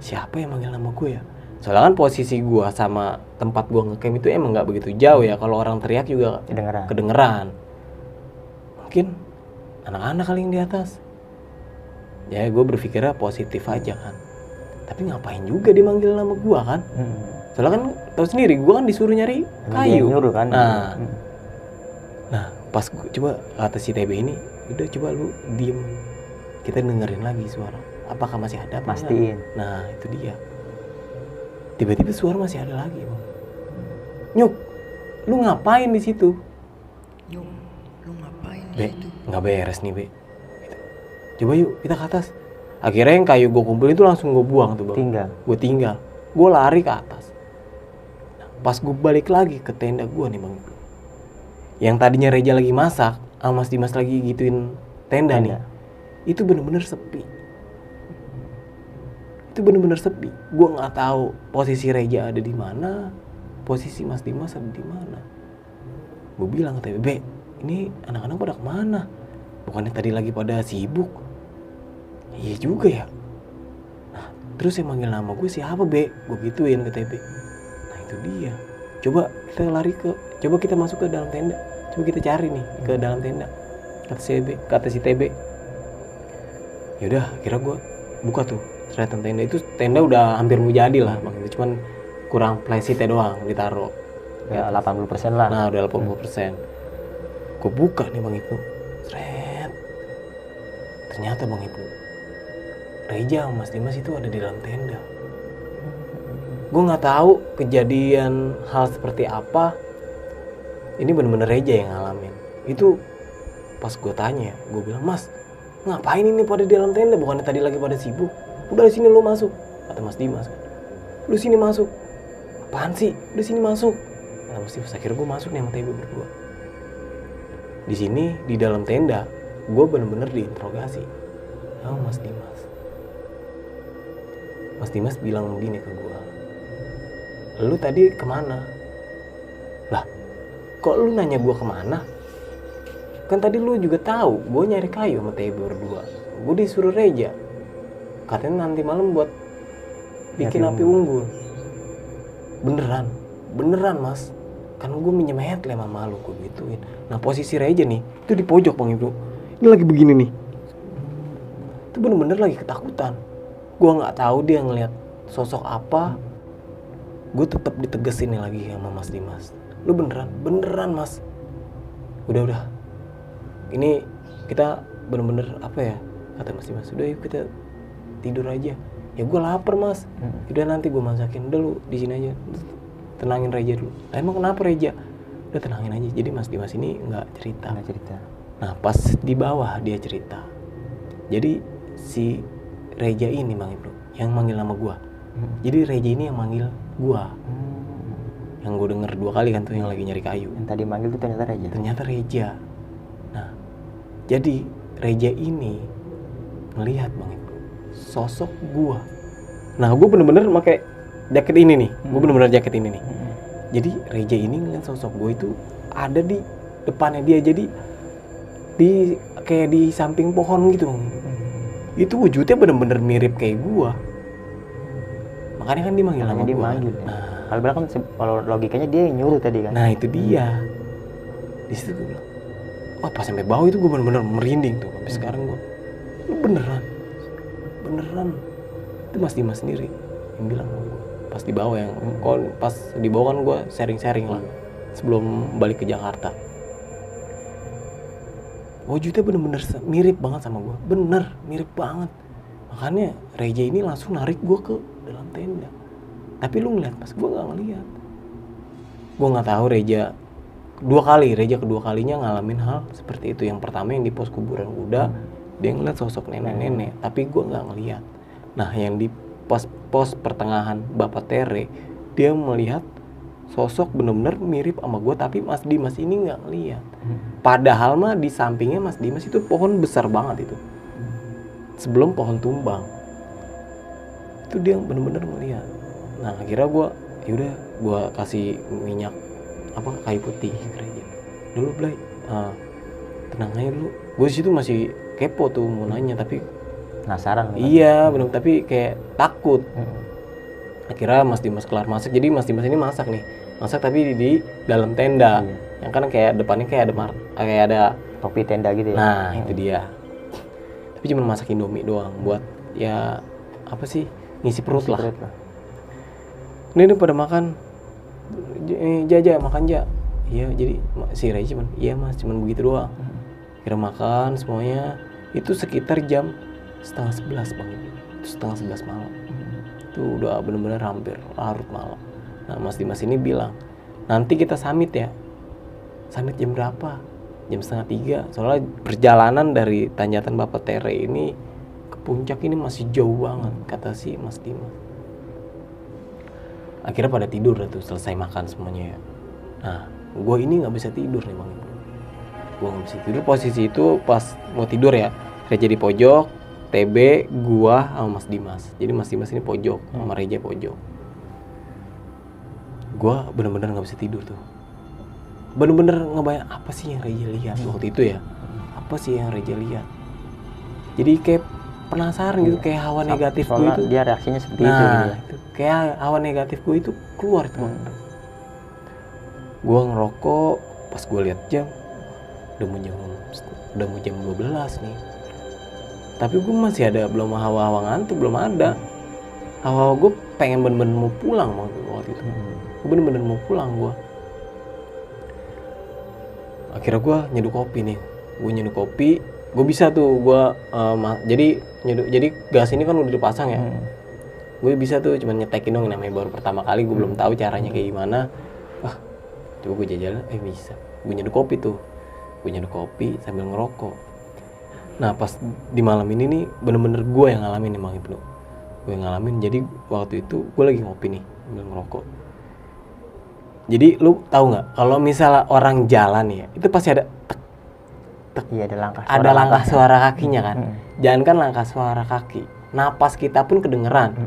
Siapa yang manggil nama gue ya? Soalnya kan posisi gue sama tempat gue ngecamp itu emang nggak begitu jauh ya. Kalau orang teriak juga kedengeran. Mungkin anak-anak kali yang di atas. Ya gue berpikirnya positif aja kan. Tapi ngapain juga dia manggil nama gue kan? Soalnya kan tahu sendiri gue kan disuruh nyari kayu.
Kan?
Nah pas gue coba kata si TB ini, udah coba lu diem, kita dengerin lagi suara. Apakah masih ada?
Pastiin.
Nah itu dia. Tiba-tiba suara masih ada lagi Bang. Nyuk, lu ngapain di situ?
Nyuk, lu ngapain di
Be,
situ?
nggak beres nih Be. Coba yuk kita ke atas. Akhirnya yang kayu gue kumpulin itu langsung gue buang tuh Bang. Gue tinggal. Gue lari ke atas. Nah, pas gue balik lagi ke tenda gue nih Bang. Yang tadinya Reja lagi masak, Mas Dimas lagi gituin tenda nih. Itu bener-bener sepi. Gue nggak tahu posisi Reja ada di mana, posisi Mas Dimas ada di mana. Gue bilang ke TB, ini anak-anak pada kemana? Bukannya tadi lagi pada sibuk? Iya juga ya. Nah, terus yang manggil nama gue siapa Be? Gue gituin ke TB. Nah itu dia. Coba kita masuk ke dalam tenda. Coba kita cari nih ke dalam tenda. Kata si TB. Yaudah, akhirnya gue buka tuh seretan tenda. Itu tenda udah hampir mau jadi lah Bang. Itu cuman kurang plastiknya doang ditaruh.
Ya 80% lah.
Nah udah 80%. Gue buka nih Bang itu. Ternyata Bang Ibu, Reja sama Mas Dimas itu ada di dalam tenda. Gue nggak tahu kejadian hal seperti apa. Ini bener-bener Reja yang ngalamin. Itu pas gue tanya, gue bilang, Mas, ngapain ini pada di dalam tenda? Bukannya tadi lagi pada sibuk. Udah di sini lu masuk, kata Mas Dimas. Lu sini masuk. Apaan sih? Udah sini masuk. Kata Mas Dimas. Akhirnya gue masuk nih sama TB berdua. Di sini di dalam tenda, gue bener-bener diinterogasi sama Mas Dimas. Mas Dimas bilang begini ke gue, lu tadi kemana? Lah, kok lu nanya gue kemana? Kan tadi lu juga tahu gue nyari kayu sama TB berdua. Gue disuruh Reja katanya nanti malam buat bikin api unggun. Beneran mas, kan gue minjem headlamp sama lu, gue gituin. Nah posisi Reja nih itu di pojok Bang Ibnu, ini lagi begini nih, itu bener-bener lagi ketakutan. Gue nggak tahu dia ngelihat sosok apa. Gue tetap ditegesin nih lagi sama Mas Dimas, lu beneran mas, udah ini kita bener-bener apa ya, kata Mas Dimas, udah yuk kita tidur aja. Ya gue lapar mas, udah nanti gue masakin, udah lu di sini aja, tenangin Reja dulu. Emang kenapa Reja? Udah tenangin aja. Jadi Mas Dimas ini nggak cerita. Nah pas di bawah dia cerita, jadi si Reja ini Bang Ibnu yang manggil nama gue. Jadi Reja ini yang manggil gue, yang gue denger 2 kali kan tuh, yang lagi nyari kayu.
Yang tadi manggil tuh ternyata Reja.
Nah jadi Reja ini ngelihat Bang Ibnu sosok gua. Nah gue bener-bener pakai jaket ini nih, gue bener-bener jaket ini nih. Jadi Reja ini ngeliat sosok gue itu ada di depannya dia, jadi di kayak di samping pohon gitu. Itu wujudnya bener-bener mirip kayak gua. Makanya kan dia manggil nama gua.
Nah, kalau bilang kan kalau logikanya dia yang nyuruh tadi kan.
Nah itu dia. Di situ gue bilang, wah pas sampai bawah itu gue bener-bener merinding tuh. Sampai sekarang gue, lu beneran itu Mas Dimas sendiri yang bilang sama gue pas di bawah. Yang pas di bawah kan gue sharing lah sebelum balik ke Jakarta. Wujudnya bener-bener mirip banget sama gue, mirip banget. Makanya Reja ini langsung narik gue ke dalam tenda. Tapi lu ngeliat pas gue nggak ngeliat. Gue nggak tahu Reja kedua kalinya ngalamin hal seperti itu. Yang pertama yang di pos kuburan kuda, dia ngeliat sosok nenek-nenek, tapi gue nggak ngeliat. Nah yang di pos pertengahan Bapak Tere, dia melihat sosok bener-bener mirip sama gue, tapi Mas Dimas ini nggak ngeliat. Padahal mah di sampingnya Mas Dimas itu pohon besar banget itu, sebelum pohon tumbang. Itu dia bener-bener ngeliat. Nah akhirnya gue kasih minyak kayu putih Reja dulu, Blay, tenang aja dulu. Gue situ masih kepo tuh mau nanya, tapi
penasaran.
Iya benar, tapi kayak takut. Akhirnya Mas Dimas kelar masak. Jadi Mas Dimas ini masak tapi di dalam tenda. Yang kan kayak depannya kayak ada
topi tenda gitu ya.
Nah itu dia. Tapi cuma masak Indomie doang buat ya apa sih, ngisi perut lah. Ini udah pada makan. Jaja makan ja. Iya, jadi si Ray cuman iya mas, cuman begitu doang. Kira makan semuanya itu sekitar jam 10:30 Bang. Itu 10:30 malam. Itu udah bener-bener hampir larut malam. Nah Mas Dimas ini bilang, nanti kita summit ya. Summit jam berapa? Jam 2:30. Soalnya perjalanan dari Tanjatan Bapak Tere ini ke puncak ini masih jauh banget, kata si Mas Dimas. Akhirnya pada tidur tuh selesai makan semuanya ya. Nah gue ini nggak bisa tidur nih Bang. Gue nggak bisa tidur. Posisi itu pas mau tidur ya, Reja di pojok, TB, gua sama Mas Dimas. Jadi Mas Dimas ini pojok, sama Reja pojok. Gua bener-bener nggak bisa tidur tuh. Bener-bener ngebayang apa sih yang Reja lihat waktu itu ya? Apa sih yang Reja lihat? Jadi kayak penasaran gitu, kayak hawa negatif gue itu.
Dia reaksinya seperti itu gitu ya.
Itu, kayak hawa negatif gue itu keluar tuh. Gue ngerokok, pas gue lihat jam udah mau jam 12 nih. Tapi gue masih ada belum hawa-hawa ngantuk, belum ada. Hawa gue pengen bener-bener mau pulang waktu itu. Gue bener-bener mau pulang gue. Akhirnya gue nyeduh kopi nih. Gue bisa tuh jadi gas ini kan udah dipasang ya. Gue bisa tuh cuman nyetekin dong, namanya baru pertama kali, gue belum tahu caranya kayak gimana. Coba gue jalan, bisa. Gue nyeduh kopi sambil ngerokok. Nah pas di malam ini nih bener-bener gue yang ngalamin nih Bang Ibnu. Gue ngalamin, jadi waktu itu gue lagi ngopi nih sambil ngerokok. Jadi lu tahu nggak kalau misalnya orang jalan ya, itu pasti ada
iya, ada langkah
suara kakinya kan. Jangankan langkah suara kaki, napas kita pun kedengeran.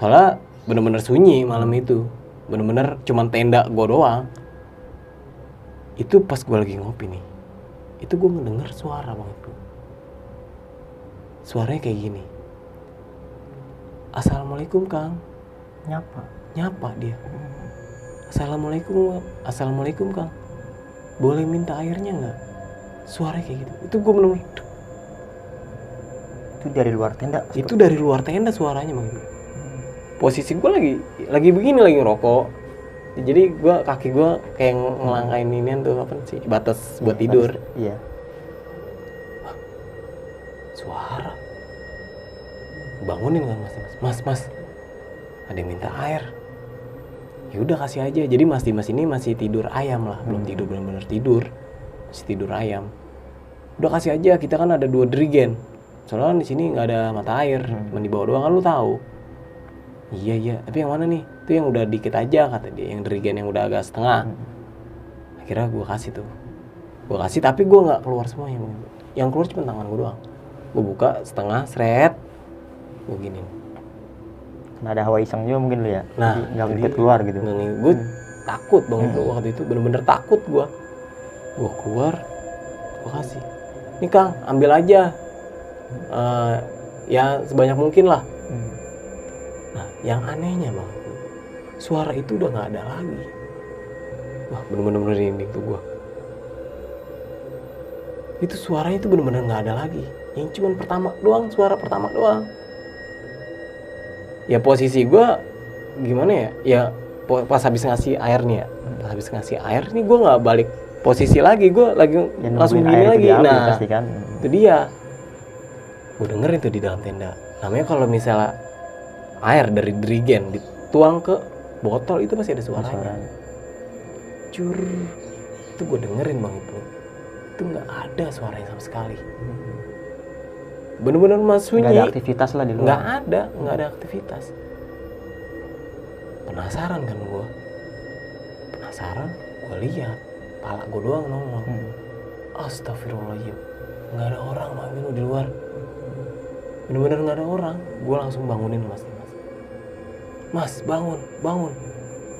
Soalnya bener-bener sunyi malam itu. Bener-bener cuman tenda gue doang. Itu pas gue lagi ngopi nih, itu gue mendengar suara Bang Ibnu. Suaranya kayak gini, Assalamualaikum Kang. Nyapa dia. Assalamualaikum Kang. Boleh minta airnya nggak? Suaranya kayak gitu. Itu gue bener-bener.
Itu dari luar tenda.
Itu dari luar tenda suaranya Bang. Posisi gue lagi begini, lagi ngerokok. Jadi kaki gue kayak ngelangkain inian tuh apa sih, batas buat tidur.
Iya.
Suara. Bangunin kan mas, ada yang minta air. Ya udah kasih aja. Jadi Mas Dimas ini masih tidur ayam lah, belum tidur benar-benar tidur, masih tidur ayam. Udah kasih aja, kita kan ada 2 drigen. Soalnya kan di sini nggak ada mata air, cuma di bawah doang kan, lu tahu. Iya, tapi yang mana nih? Itu yang udah dikit aja kata dia, yang drigen yang udah agak setengah. Akhirnya gue kasih tapi gue nggak keluar semuanya. Yang keluar cuma tangan gue doang. Gue buka setengah, seret, gue gini.
Karena ada hawa iseng juga mungkin lu ya.
Nah,
nggak ngikut keluar gitu.
Gue takut banget waktu itu, bener-bener takut gue. Gue keluar, gue kasih. Nih Kang, ambil aja. Ya sebanyak mungkin lah. Nah, yang anehnya Bang, suara itu udah nggak ada lagi. Wah, bener-bener merinding tuh gue. Itu suaranya itu bener-bener nggak ada lagi. Yang cuman suara pertama doang. Ya posisi gue gimana ya? Ya pas habis ngasih air nih ya. Pas habis ngasih air nih gue nggak balik posisi lagi. Gue lagi langsung gini lagi. Nah,
pasti kan.
itu dia. Gue dengerin tuh di dalam tenda. Namanya kalau misalnya air dari drigen dituang ke botol itu pasti ada suaranya. Cur. Itu gue dengerin Bang itu nggak ada suaranya sama sekali. Bener-bener sunyi.
Nggak ada aktivitas lah di luar.
Nggak ada aktivitas. Penasaran kan gue. Gue lihat, pala gue doang nongol. Astagfirullahaladzim, nggak ada orang Bang di luar. Bener-bener nggak ada orang. Gue langsung bangunin Mas, bangun.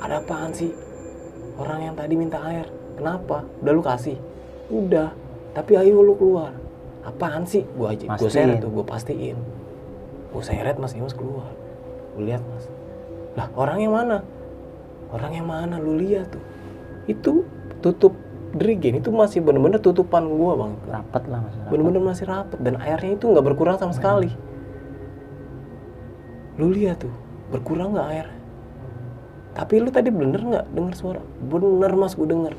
Ada apaan sih? Orang yang tadi minta air, kenapa? Udah lu kasih? Udah, tapi ayo lu keluar. Apaan sih? Gue seret tuh, gue pastiin. Gue seret Mas Dimas keluar. Gue lihat Mas. Lah orang yang mana? Lu lihat tuh. Itu tutup drigen itu masih bener-bener tutupan gue Bang.
Rapet lah Mas.
Bener-bener masih rapet dan airnya itu nggak berkurang sama sekali. Lu lihat tuh, berkurang nggak air? Tapi lu tadi bener nggak denger suara? Bener Mas, gue denger.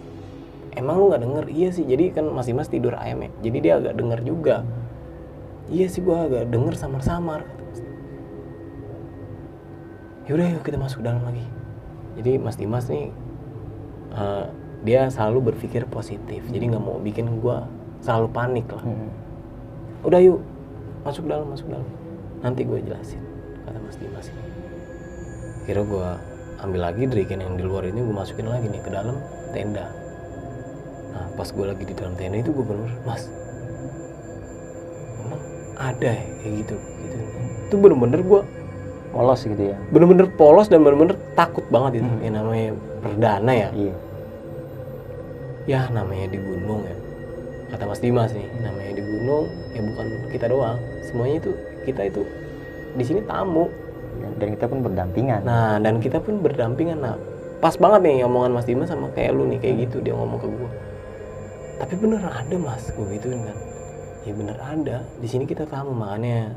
Emang lu nggak denger? Iya sih, jadi kan Mas Dimas tidur ayam ya, jadi dia agak denger juga. Iya sih, gue agak denger samar-samar. Yaudah yuk kita masuk dalam lagi. Jadi Mas Dimas nih dia selalu berpikir positif, jadi nggak mau bikin gue selalu panik lah. Udah yuk masuk dalam. Nanti gue jelasin, kata Mas Dimas. Kira gue ambil lagi drigen yang di luar ini, gue masukin lagi nih ke dalam tenda. Nah pas gue lagi di dalam tenda itu gue bener, Mas, emang ada ya kayak gitu. Itu bener-bener gue
polos gitu ya.
Bener-bener polos dan bener-bener takut banget itu. Yang namanya perdana ya.
Iya.
Ya namanya di gunung ya. Kata Mas Dimas nih, namanya di gunung ya bukan kita doang. Semuanya itu kita itu di sini tamu.
Dan kita pun berdampingan.
Nah, dan kita pun berdampingan. Nah, pas banget nih omongan Mas Dimas sama kayak lu nih, kayak gitu dia ngomong ke gue. Tapi bener ada Mas, gue gituin kan. Ya bener ada. Di sini kita tamu, makanya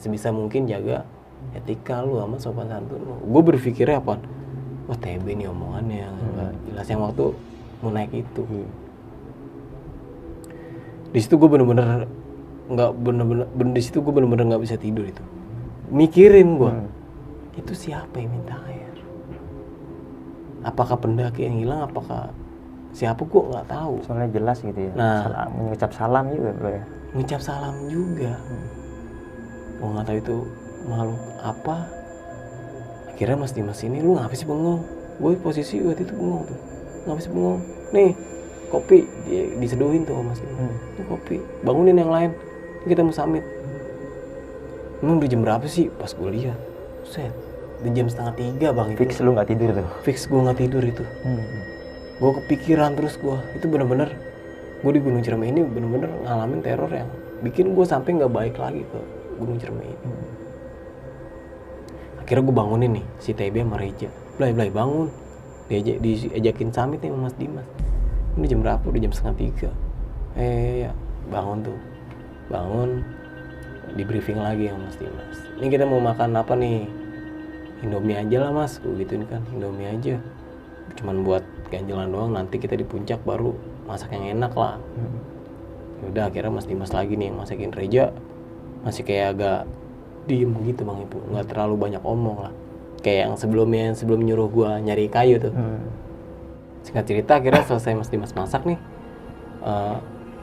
sebisa mungkin jaga etika lu sama sopan santun lu. Gue berpikirnya apa? Wah TB nih omongannya nggak jelas yang waktu mau naik itu. Di situ gue bener-bener di situ gue bener-bener nggak bisa tidur itu. Mikirin gue, itu siapa yang minta air? Apakah pendaki yang hilang? Apakah siapa? Gue nggak tahu.
Soalnya jelas gitu ya.
Nah,
mengucap salam juga bro ya.
Mengucap salam juga. Gue nggak tahu itu makhluk apa. Akhirnya Mas Dimas ini, lu ngapa sih bengong? Gue posisi waktu itu bengong tuh. Ngapa sih bengong? Nih kopi diseduhin tuh Mas Dimas. Ini kopi. Bangunin yang lain. Kita mau summit. Emang udah jam berapa sih? Pas gue lihat, set, udah jam 2:30 Bang.
Fix lu nggak tidur tuh?
Fix gue nggak tidur itu. Gue kepikiran terus gue. Itu bener-bener, gue di Gunung Ciremai ini bener-bener ngalamin teror yang bikin gue sampai nggak baik lagi ke Gunung Ciremai ini. Akhirnya gue bangunin nih si TB sama Reja. Blay bangun. Diajakin summit nih sama Mas Dimas. Ini jam berapa? Udah jam 2:30. Ya bangun tuh. Bangun, di briefing lagi sama Mas Dimas. Ini kita mau makan apa nih? Indomie aja lah Mas, gue gituin kan. Indomie aja. Cuman buat ganjelan doang, nanti kita di puncak baru masak yang enak lah. Udah akhirnya Mas Dimas lagi nih yang masakin. Reja masih kayak agak diem gitu Bang Ibu, nggak terlalu banyak omong lah. Kayak yang sebelum nyuruh gua nyari kayu tuh. Singkat cerita akhirnya selesai Mas Dimas masak nih,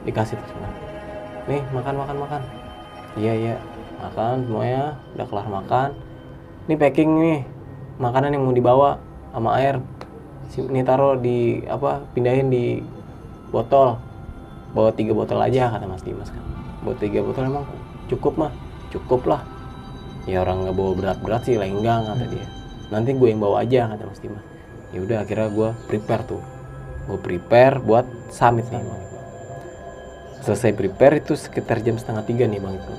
dikasih tuh semua. Nih makan. Iya makan semuanya, udah kelar makan. Ini packing nih makanan yang mau dibawa sama air. Ini taruh di pindahin di botol. Bawa 3 botol aja kata Mas Dimas kan. Bawa 3 botol emang cukup lah. Ya orang nggak bawa berat-berat sih, lenggang kata dia. Nanti gue yang bawa aja kata Mas Dimas. Ya udah akhirnya gue prepare buat summit nih Bang. Selesai prepare itu sekitar jam 2:30 nih Bang itu.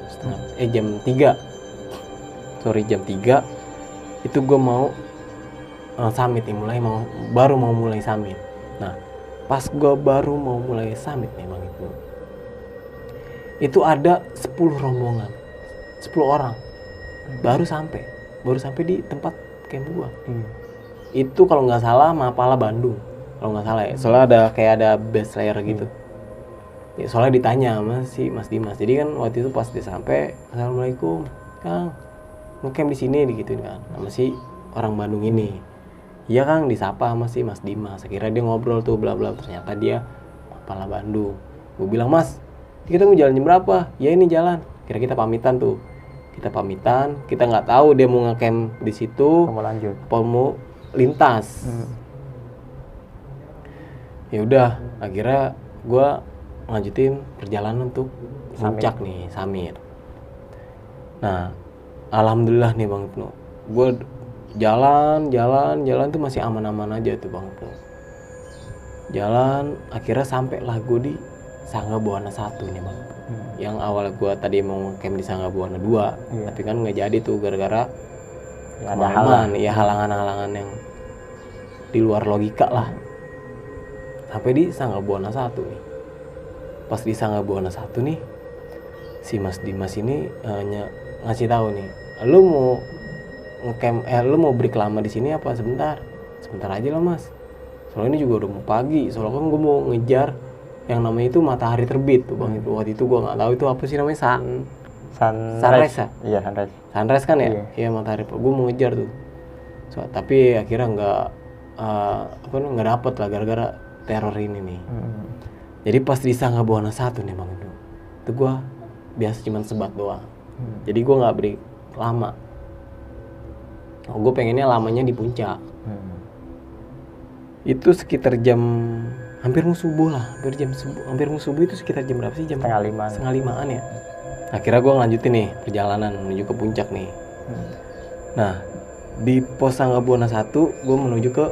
Jam 3 itu gue mau summit nih, baru mau mulai summit. Nah pas gue baru mau mulai summit nih Bang itu ada 10 rombongan, 10 orang baru sampai di tempat camp gua. Itu kalau nggak salah Mapala Bandung kalau nggak salah ya, soalnya ada base layer gitu. Ya soalnya ditanya sama si Mas Dimas. Jadi kan waktu itu pas dia sampai, Assalamualaikum Kang, ngecamp di sini digituin kan sama si orang Bandung ini. Iya Kang, disapa sama si Mas Dimas. Akhirnya dia ngobrol tuh bla bla, ternyata dia Mapala Bandung. Gue bilang, Mas, kita mau jalan jam berapa? Ya ini jalan. Kira kita pamitan tuh. Kita nggak tahu dia mau ngecamp di situ.
Mau lanjut.
Apa mau lintas. Ya udah, akhirnya gue lanjutin perjalanan tuh puncak nih, summit. Nah, alhamdulillah nih Bang Ibnu. Gue jalan tuh masih aman-aman aja tuh Bang Ibnu. Jalan, akhirnya sampai lah gue di Sangga Buana 1 nih Bang. Yang awalnya gue tadi mau camp di Sangga Buana 2, tapi kan nggak jadi tuh gara-gara
ya, ada
halangan-halangan yang di luar logika lah. Sampai di Sangga Buana 1 nih. Pas di Sangga Buana 1 nih, si Mas Dimas ini ngasih tahu nih, lu mau ngecamp, lu mau break lama di sini apa sebentar aja lah Mas. Soalnya ini juga udah mau pagi, soalnya kan gue mau ngejar yang namanya itu matahari terbit tuh Bang. Itu waktu itu gue nggak tahu itu apa sih namanya, sunrise ya?
Iya
sunrise kan ya? Iya matahari. Gue mau ngejar tuh. Tapi akhirnya nggak dapet lah gara-gara teror ini nih. Jadi pas di Sangga Buana 1 nih Bang itu gue biasa cuman sebat doang. Jadi gue nggak break lama. Gue pengennya lamanya di puncak. Itu sekitar jam hampir mau subuh itu sekitar jam berapa sih? Jam 4:30 ya. Akhirnya gue ngelanjutin nih perjalanan menuju ke puncak nih. Nah di pos Sangga Buana 1 gue menuju ke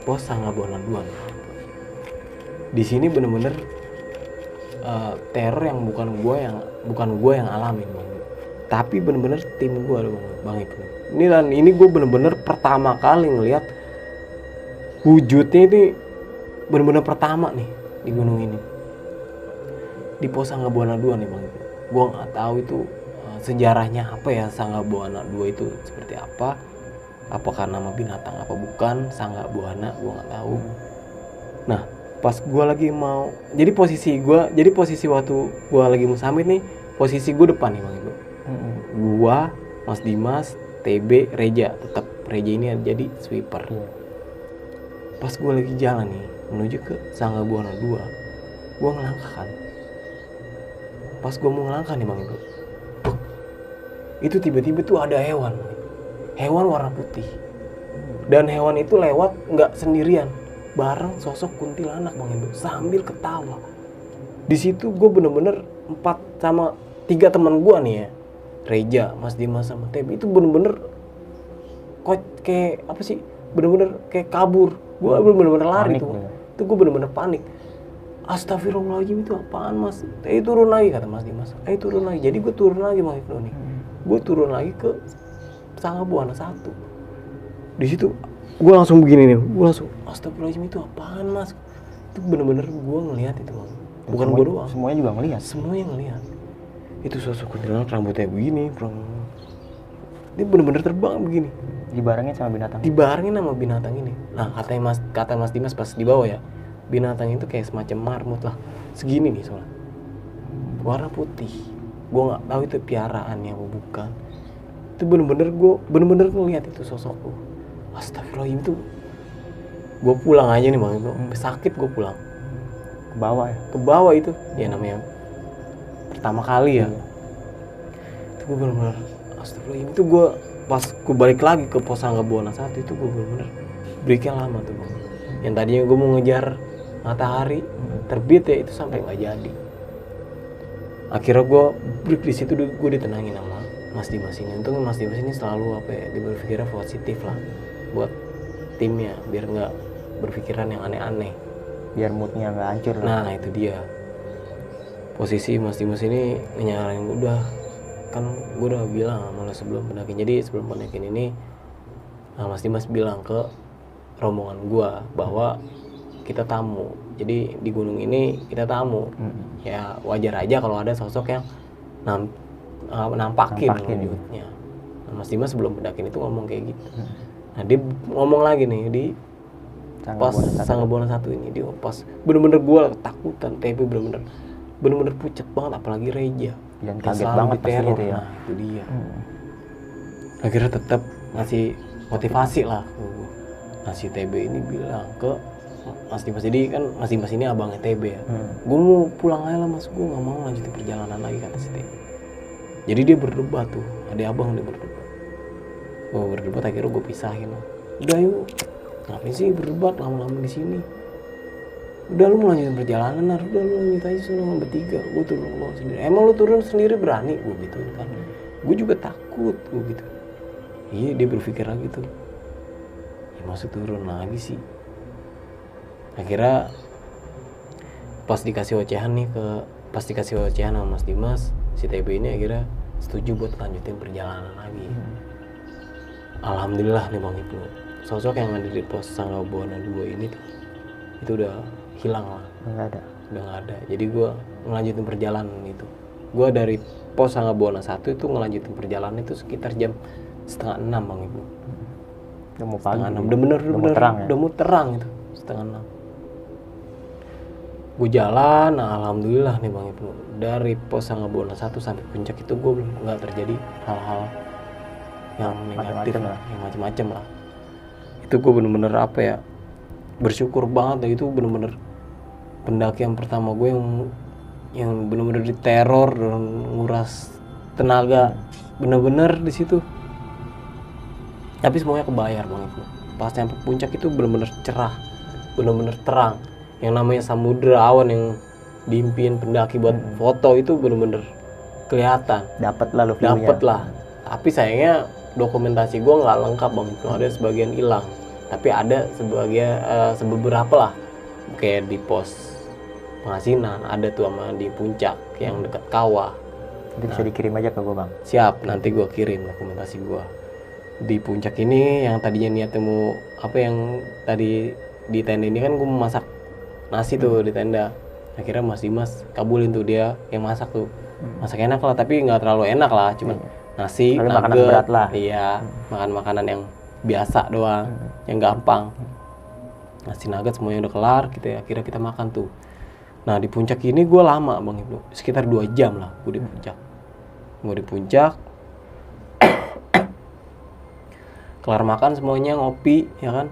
pos Sangga Buana 2. Di sini bener-bener teror yang bukan gue yang alamin Bang. Tapi bener-bener tim gue Bang Ibnu. Ini gue bener-bener pertama kali ngelihat wujudnya ini bener-bener pertama nih di gunung ini. Di pos Sangga Buana 2 nih Bang. Gue nggak tahu itu sejarahnya apa ya Sangga Buana 2 itu seperti apa. Apakah nama binatang apa bukan Sangga Buana, gue nggak tahu. Nah pas gue lagi mau, jadi posisi waktu gue lagi mau summit nih, posisi gue depan nih Bang Ibu. Gue, Mas Dimas, TB, Reja, tetap Reja ini jadi sweeper. Pas gue lagi jalan nih menuju ke Sangga Buana 2, gue ngelangkah kan. Pas gue mau ngelangkah nih Bang Ibu, itu tiba-tiba tuh ada hewan warna putih. Dan hewan itu lewat nggak sendirian, bareng sosok kuntilanak Bang Ibu sambil ketawa. Di situ gue bener-bener 3 teman gue nih ya, Reja, Mas Dimas sama TB itu bener-bener kayak apa sih? Bener-bener kayak kabur. Gue bener-bener lari tuh. Itu gue bener-bener panik. Astagfirullahaladzim, itu apaan Mas? Turun lagi kata Mas Dimas. Turun lagi. Jadi gue turun lagi Bang Ibnu nih. Gue turun lagi ke Sangga Buana 1. Di situ gue langsung begini nih, gue langsung astagfirullahaladzim, itu apaan mas? Itu bener-bener gue ngelihat itu bang, bukan gue doang,
semuanya juga ngelihat.
semua yang ngelihat. Itu sosok kuntilanak rambutnya begini bro, dia bener-bener terbang begini,
Dibarengin sama binatang.
dibarengin sama binatang ini. Nah kata mas Dimas pas di bawah ya, binatang itu kayak semacam marmut lah, segini nih soalnya, warna putih. Gue nggak tahu itu piaraannya apa bukan. Itu bener-bener ngelihat itu sosokku. Astagfirullahaladzim, itu gue pulang aja nih bang, itu sakit. Gue pulang
Ke bawah ya.
ke bawah itu ya, namanya pertama kali ya. Itu gue bener-bener astagfirullahaladzim. Itu gue pas gue balik lagi ke pos Anggabuana 1 itu gue bener-bener breaknya lama tuh bang. Yang tadinya gue mau ngejar matahari terbit ya, itu sampai nggak jadi. Akhirnya gue break di situ, gue ditenangin sama Mas Dimas ini. Untung Mas Dimas ini selalu apa ya, dia berpikirnya positif lah buat timnya, biar nggak berpikiran yang aneh-aneh.
Biar moodnya nggak hancur lah.
Nah itu dia, posisi Mas Dimas ini nyaranin, udah kan gue udah bilang malah sebelum pendakian. Jadi sebelum pendakian ini Mas Dimas bilang ke rombongan gue bahwa kita tamu, jadi di gunung ini kita tamu. Ya wajar aja kalau ada sosok yang nampakin wujudnya. Nah, Mas Dimas sebelum pendakian itu ngomong kayak gitu. Nah dia ngomong lagi nih di pas Sanggabuana 1 ini, dia pas bener-bener gue ketakutan, tapi bener-bener pucat banget, apalagi Reja.
Dan
Dia
kaget
selalu
banget pasti
diteror.
itu ya.
Nah itu dia. Akhirnya tetap ngasih motivasi lah. Ngasih TB ini bilang ke Mas Dimas, jadi kan Mas Dimas ini abangnya TB ya. Gue mau pulang aja lah mas, gue nggak mau lanjutin perjalanan lagi, kata si TB. Jadi dia berdebat tuh, ada abang dia berdebat. Gue berdebat, akhirnya gue pisahin lah. Udah yuk, ngapain sih berdebat lama-lama di sini? Udah lu mau lanjutin perjalanan, udah lu lanjut aja sama bertiga. Gue turun ke bawah sendiri. Emang lu turun sendiri berani? Gue gitu kan. Gue juga takut, gue gitu. Iya, dia berpikir lagi tuh. Ya masuk turun lagi sih. Akhirnya pas dikasih ocehan sama Mas Dimas, si TB ini akhirnya setuju buat lanjutin perjalanan lagi. Alhamdulillah nih Bang Ibnu, sosok yang ada di pos Sanggabuana 2 ini tuh, itu udah hilang lah,
Nggak ada.
udah nggak ada. Jadi gue ngelanjutin perjalanan itu. Gue dari pos Sanggabuana 1 itu ngelanjutin perjalanan itu sekitar jam 5:30 Bang Ibnu.
Udah mau pagi.
5:30, bener
terang ya?
udah mau terang itu 5:30. Gue jalan, nah alhamdulillah nih Bang Ibnu, dari pos Sanggabuana 1 sampai puncak itu gue belum nggak terjadi hal-hal yang negatif, yang macam-macam lah. Itu gue bener-bener apa ya, bersyukur banget lah. Itu bener-bener pendakian pertama gue yang bener-bener diteror dan nguras tenaga bener-bener di situ. Tapi semuanya kebayar Bang Ibnu. Pas sampai puncak itu bener-bener cerah, bener-bener terang. Yang namanya samudra awan yang diimpiin pendaki buat foto itu bener-bener kelihatan.
Dapat lah lu view-nya.
Dapet lah. Tapi sayangnya dokumentasi gue nggak lengkap Bang Ibnu. Ada sebagian hilang. Tapi ada beberapa lah. Kayak di pos Pengasinan ada tuh, sama di puncak yang dekat kawah.
Itu bisa dikirim aja ke gua Bang.
Siap, nanti gue kirim dokumentasi gue. Di puncak ini yang tadinya niatnya mau apa, yang tadi di tenda ini kan gue mau masak nasi tuh di tenda. Akhirnya Mas Dimas kabulin tuh, dia yang masak tuh. Masak enak lah, tapi nggak terlalu enak lah, cuman nasi,
Tapi makanan
nugget,
berat lah.
iya, makan makanan yang biasa doang, yang gampang. Nasi nugget semuanya udah kelar, akhirnya kita makan tuh. Nah di puncak ini gue lama Bang Ibnu, sekitar 2 jam lah gue di puncak. Gue di puncak, kelar makan semuanya, ngopi ya kan,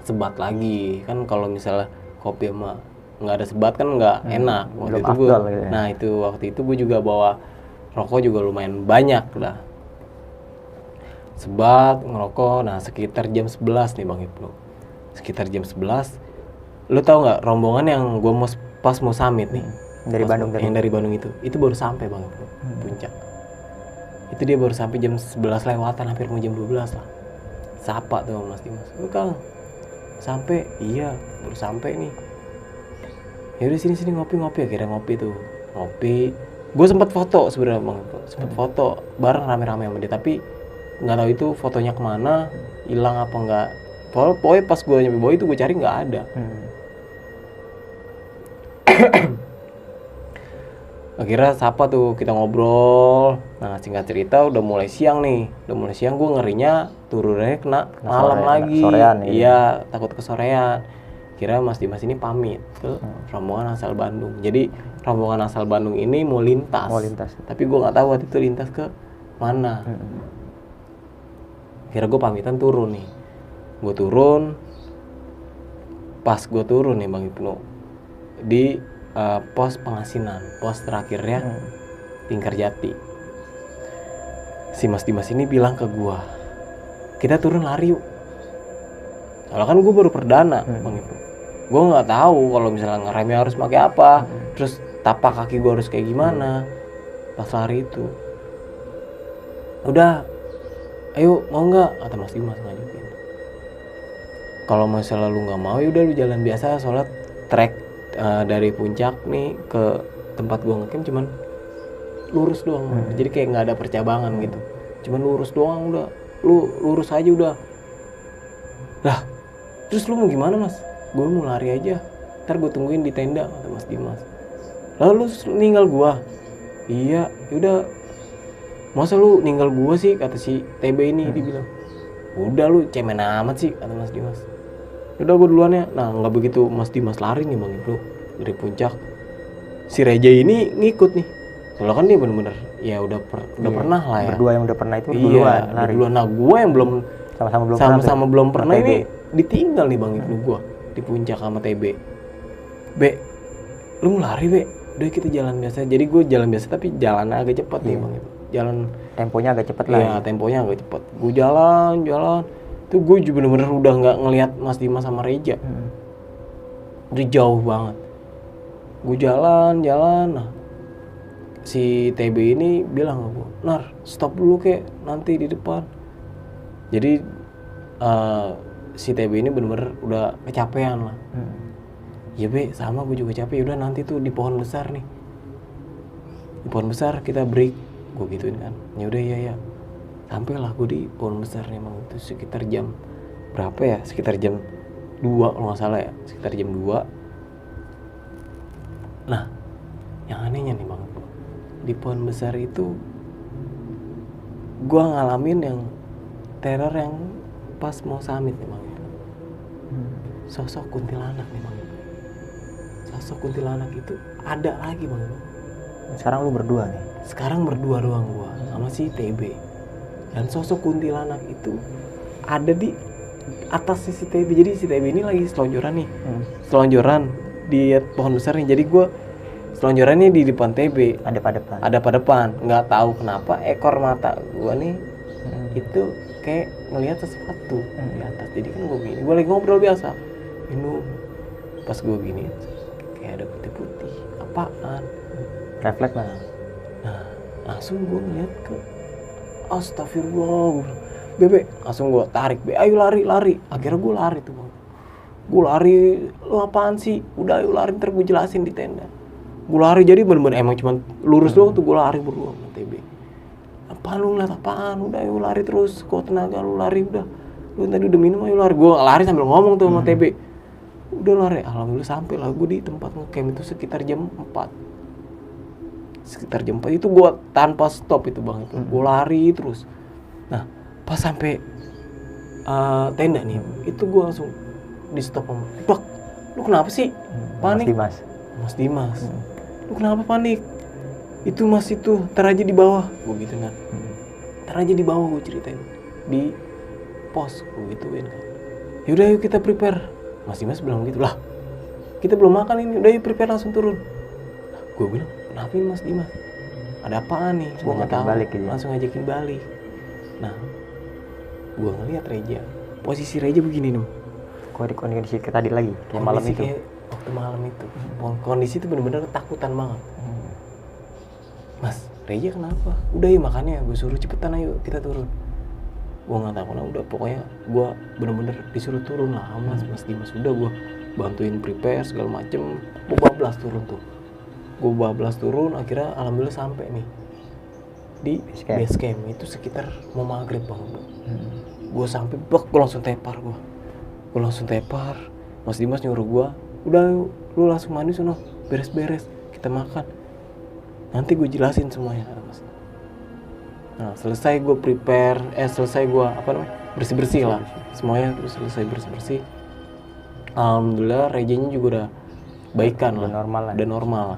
sebat lagi kan. Kalau misalnya kopi sama nggak ada sebat kan nggak enak. Waktu itu gue,
gitu ya.
nah itu waktu itu gue juga bawa rokok juga lumayan banyak lah. Sebat, ngerokok, nah sekitar jam 11 nih Bang Ibnu. Sekitar jam 11, lu tahu nggak rombongan yang gue pas mau summit nih,
Dari Bandung tadi.
yang dari Bandung itu baru sampai Bang Ibnu, puncak. Itu dia baru sampai jam 11 lewatan, hampir mau jam 12 lah. Sapa tuh Mas Dimas, "Lu Kang, sampai?" "Iya, baru sampai nih." "Ya udah sini ngopi." Akhirnya ngopi tuh. Ngopi. Gue sempat foto sebenarnya Bang, sempat foto bareng rame-rame sama dia, tapi nggak tahu itu fotonya kemana. hilang apa enggak. Pokoknya pas gue nyampe bawah itu gue cari nggak ada. Akhirnya sapa tuh, kita ngobrol. Nah singkat cerita udah mulai siang nih, gue ngerinya turunnya kena malam
sore,
lagi.
sorean gitu.
Iya, takut kesorean. Kira Mas Dimas ini pamit ke rombongan asal Bandung. Jadi rombongan asal Bandung ini mau lintas. Tapi gue nggak tahu waktu itu lintas ke mana. Kira gue pamitan turun nih. Gue turun. Pas gue turun nih Bang Ibnu di pos pengasinan, pos terakhirnya Tingkar Jati. Si Mas Dimas ini bilang ke gue, kita turun lari yuk. Soalnya kan gue baru perdana Bang Ibnu. Gue nggak tahu kalau misalnya ngeremnya harus pakai apa, terus tapak kaki gue harus kayak gimana pas lari itu. Udah, ayo mau nggak? Kata Mas Dimas ngajakin. Kalau misalnya lu nggak mau, yaudah lu jalan biasa. Soalnya trek dari puncak nih ke tempat gue ngecamp cuman lurus doang. Jadi kayak nggak ada percabangan gitu. Cuman lurus doang udah. Lu lurus aja udah. Lah, terus lu mau gimana Mas? Gue mau lari aja, ntar gue tungguin di tenda, kata Mas Dimas. Lalu lu ninggal gua? Iya, yaudah. Masa lu ninggal gua sih, kata si TB ini. Dibilang, udah lu cemen amat sih, kata Mas Dimas. Udah gue duluan ya. Nah nggak begitu Mas Dimas lari nih Bang Ibnu dari puncak, si Reja ini ngikut nih. Soalnya kan dia bener-bener ya udah pernah lah ya.
Berdua yang udah pernah itu duluan lari.
Duluan. Nah gue yang belum sama-sama belum pernah
TB.
ini ditinggal nih Bang Ibnu gue di puncak sama TB. Lu mau lari udah kita jalan biasa. Jadi gue jalan biasa tapi jalannya agak cepat nih Bang Ibnu. Jalan
temponya agak cepat lah.
Iya temponya agak cepat. Gue jalan tuh gue juga bener-bener udah nggak ngelihat Mas Dimas sama Reja. Udah jauh banget. Gue jalan. Nah si TB ini bilang ke gue, Nar stop dulu kek nanti di depan. Jadi si TB ini bener-bener udah kecapean lah. Ya sama gue juga capek. Udah nanti tuh di pohon besar nih, di pohon besar kita break, gue gituin kan. Ya udah ya. Sampailah gue di pohon besar nih emang itu sekitar jam berapa ya? Sekitar jam 2 kalau nggak salah ya. Sekitar jam 2. Nah yang anehnya nih Bang, di pohon besar itu gue ngalamin yang teror yang pas mau summit nih Bang. Sosok kuntilanak nih Bang. Sosok kuntilanak itu ada lagi Bang.
Sekarang lu berdua nih.
Sekarang berdua doang gua sama si TB. Dan sosok kuntilanak itu ada di atas si TB. Jadi si TB ini lagi selonjoran nih. Selonjoran di pohon besar nih. Jadi gua selonjorannya di depan TB. Ada pada depan. Nggak tahu kenapa ekor mata gua nih itu kayak ngelihat sesuatu di atas. Jadi kan gua lagi ngobrol biasa. Minum. Pas gua gini kayak ada putih-putih. Apaan?
Refleks lah.
Nah, langsung gua ngeliat ke astagfirullah. Bebe, langsung gua tarik. Ayo lari. Akhirnya gua lari tuh Bang. Gua lari, lu apaan sih? Udah ayo lari, ntar gua jelasin di tenda. Gua lari jadi bener-bener emang cuma lurus doang tuh gua lari berdua sama TB. Apaan lu ngeliat apaan? Udah ayo lari terus, kuat tenaga lu lari udah. Lu tadi udah minum ayo lari. Gua lari sambil ngomong tuh sama TB. Udah lari, alhamdulillah sampai lah gua di tempat ngecamp itu sekitar jam 4. Sekitar jam 4 itu gua tanpa stop itu Bang itu. Gua lari terus. Nah, pas sampai tenda nih, itu gua langsung di stop sama Bak, lu kenapa sih? Panik. Mas Dimas. Lu kenapa panik? Itu Mas itu, ntar aja di bawah. Gua gitu kan. Ntar aja di bawah gua ceritain. Di pos gua gituin kan. Yaudah yuk kita prepare. Mas Dimas bilang gitu lah. Kita belum makan ini, udah yuk prepare langsung turun. Gua bilang, kenapa ini Mas Dimas? Ada apaan nih? Gua nggak tahu. Langsung ngajakin balik. Nah, gua ngeliat Reja. Posisi Reja begini nih.
Kok di kondisi kayak tadi lagi? Kayak malam itu.
Waktu malam itu. Kondisi itu bener-bener ketakutan banget. Mas, Reja kenapa? Udah yuk makannya. Gue suruh cepetan ayo kita turun. Gua nggak tahu kenapa. Udah pokoknya gua bener-bener disuruh turun lah. Mas Dimas udah gua bantuin prepare segala macem. Gua bablas turun tuh. Akhirnya alhamdulillah sampai nih di base camp itu sekitar mau maghrib Bang. gue sampai gue langsung tepar gue langsung tepar. Mas Dimas nyuruh gue, udah lu langsung mandi sono, beres-beres, kita makan, nanti gue jelasin semuanya, kata Mas. Nah selesai gue selesai gue bersih-bersih lah semuanya, terus selesai bersih-bersih. Alhamdulillah Rejanya juga udah baikan lah, udah normal.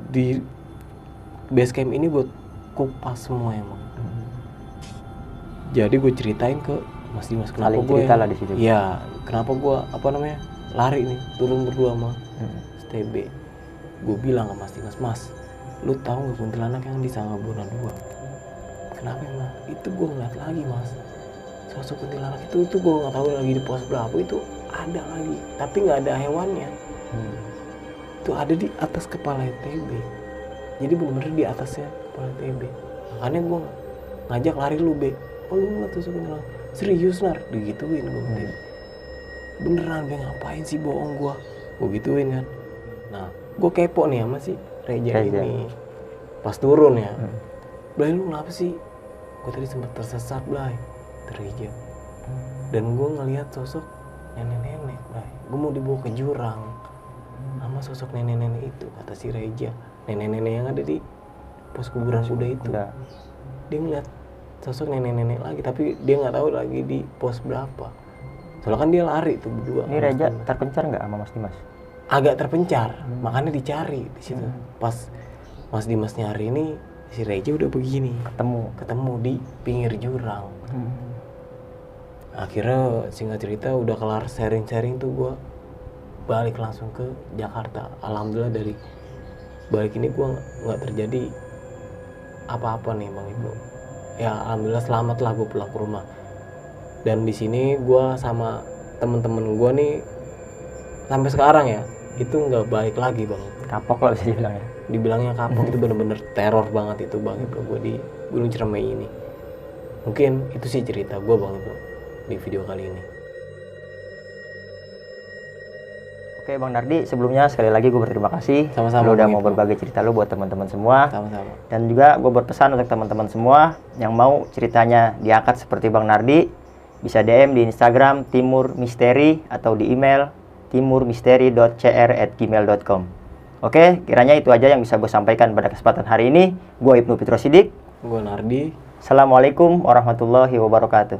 Di base camp ini buat kupas semua emang. Jadi gue ceritain ke Mas Dimas kenapa gue
lah di situ.
Iya, kenapa gue lari nih turun berdua sama STB. Gue bilang ke Mas Dimas, Mas, lu tahu nggak kuntilanak yang di Sangabuana 2? Kenapa emang? Itu gue ngeliat lagi Mas, sosok kuntilanak itu gue nggak tahu lagi di pos berapa itu ada lagi, tapi nggak ada hewannya. Itu ada di atas kepala TB. Jadi bener-bener di atasnya kepala TB. Makanya gue ngajak lari lu Be. Oh lu ngeliat sosok kuntilanak? Serius Nar? Digituin gue. Beneran Be, ngapain sih bohong gue gituin kan. Nah gue kepo nih sama si Reja ini pas turun ya. Blay lu kenapa sih? Gue tadi sempat tersesat Blay, Reja. Dan gue ngelihat sosok nenek-nenek Blay. Gue mau dibawa ke jurang sama sosok nenek-nenek itu, kata si Reja. Nenek-nenek yang ada di pos kuburan kuda itu. Dia ngeliat sosok nenek-nenek lagi, tapi dia nggak tahu lagi di pos berapa. Soalnya kan dia lari tuh berdua.
Ini Reja terpencar nggak sama Mas Dimas?
Agak terpencar, makanya dicari di situ. Pas Mas Dimas nyari ini, si Reja udah begini, ketemu di pinggir jurang. Akhirnya singkat cerita udah kelar sharing-sharing tuh, gue balik langsung ke Jakarta. Alhamdulillah dari balik ini gue nggak terjadi apa-apa nih Bang Ibnu. Ya alhamdulillah selamat lah gue pulang ke rumah. Dan di sini gue sama temen-temen gue nih sampai sekarang ya itu nggak baik lagi Bang.
Kapok lah bisa dibilang ya.
Dibilangnya kapok, itu bener-bener teror banget itu Bang Ibnu gue di Gunung Ciremai ini. Mungkin itu sih cerita gue Bang Ibnu di video kali ini.
Oke Bang Nardi, sebelumnya sekali lagi gue berterima kasih.
Sama-sama,
lu udah
Bang
mau
Ibnu.
berbagi cerita lu buat teman-teman semua.
Sama-sama.
Dan juga gue berpesan untuk teman-teman semua yang mau ceritanya diangkat seperti Bang Nardi, bisa DM di Instagram Timur Misteri atau di email timurmisteri.cr@gmail.com. Oke, kiranya itu aja yang bisa gue sampaikan pada kesempatan hari ini. Gue Ibnu Fitrosidik.
Gue Nardi.
Assalamualaikum warahmatullahi wabarakatuh.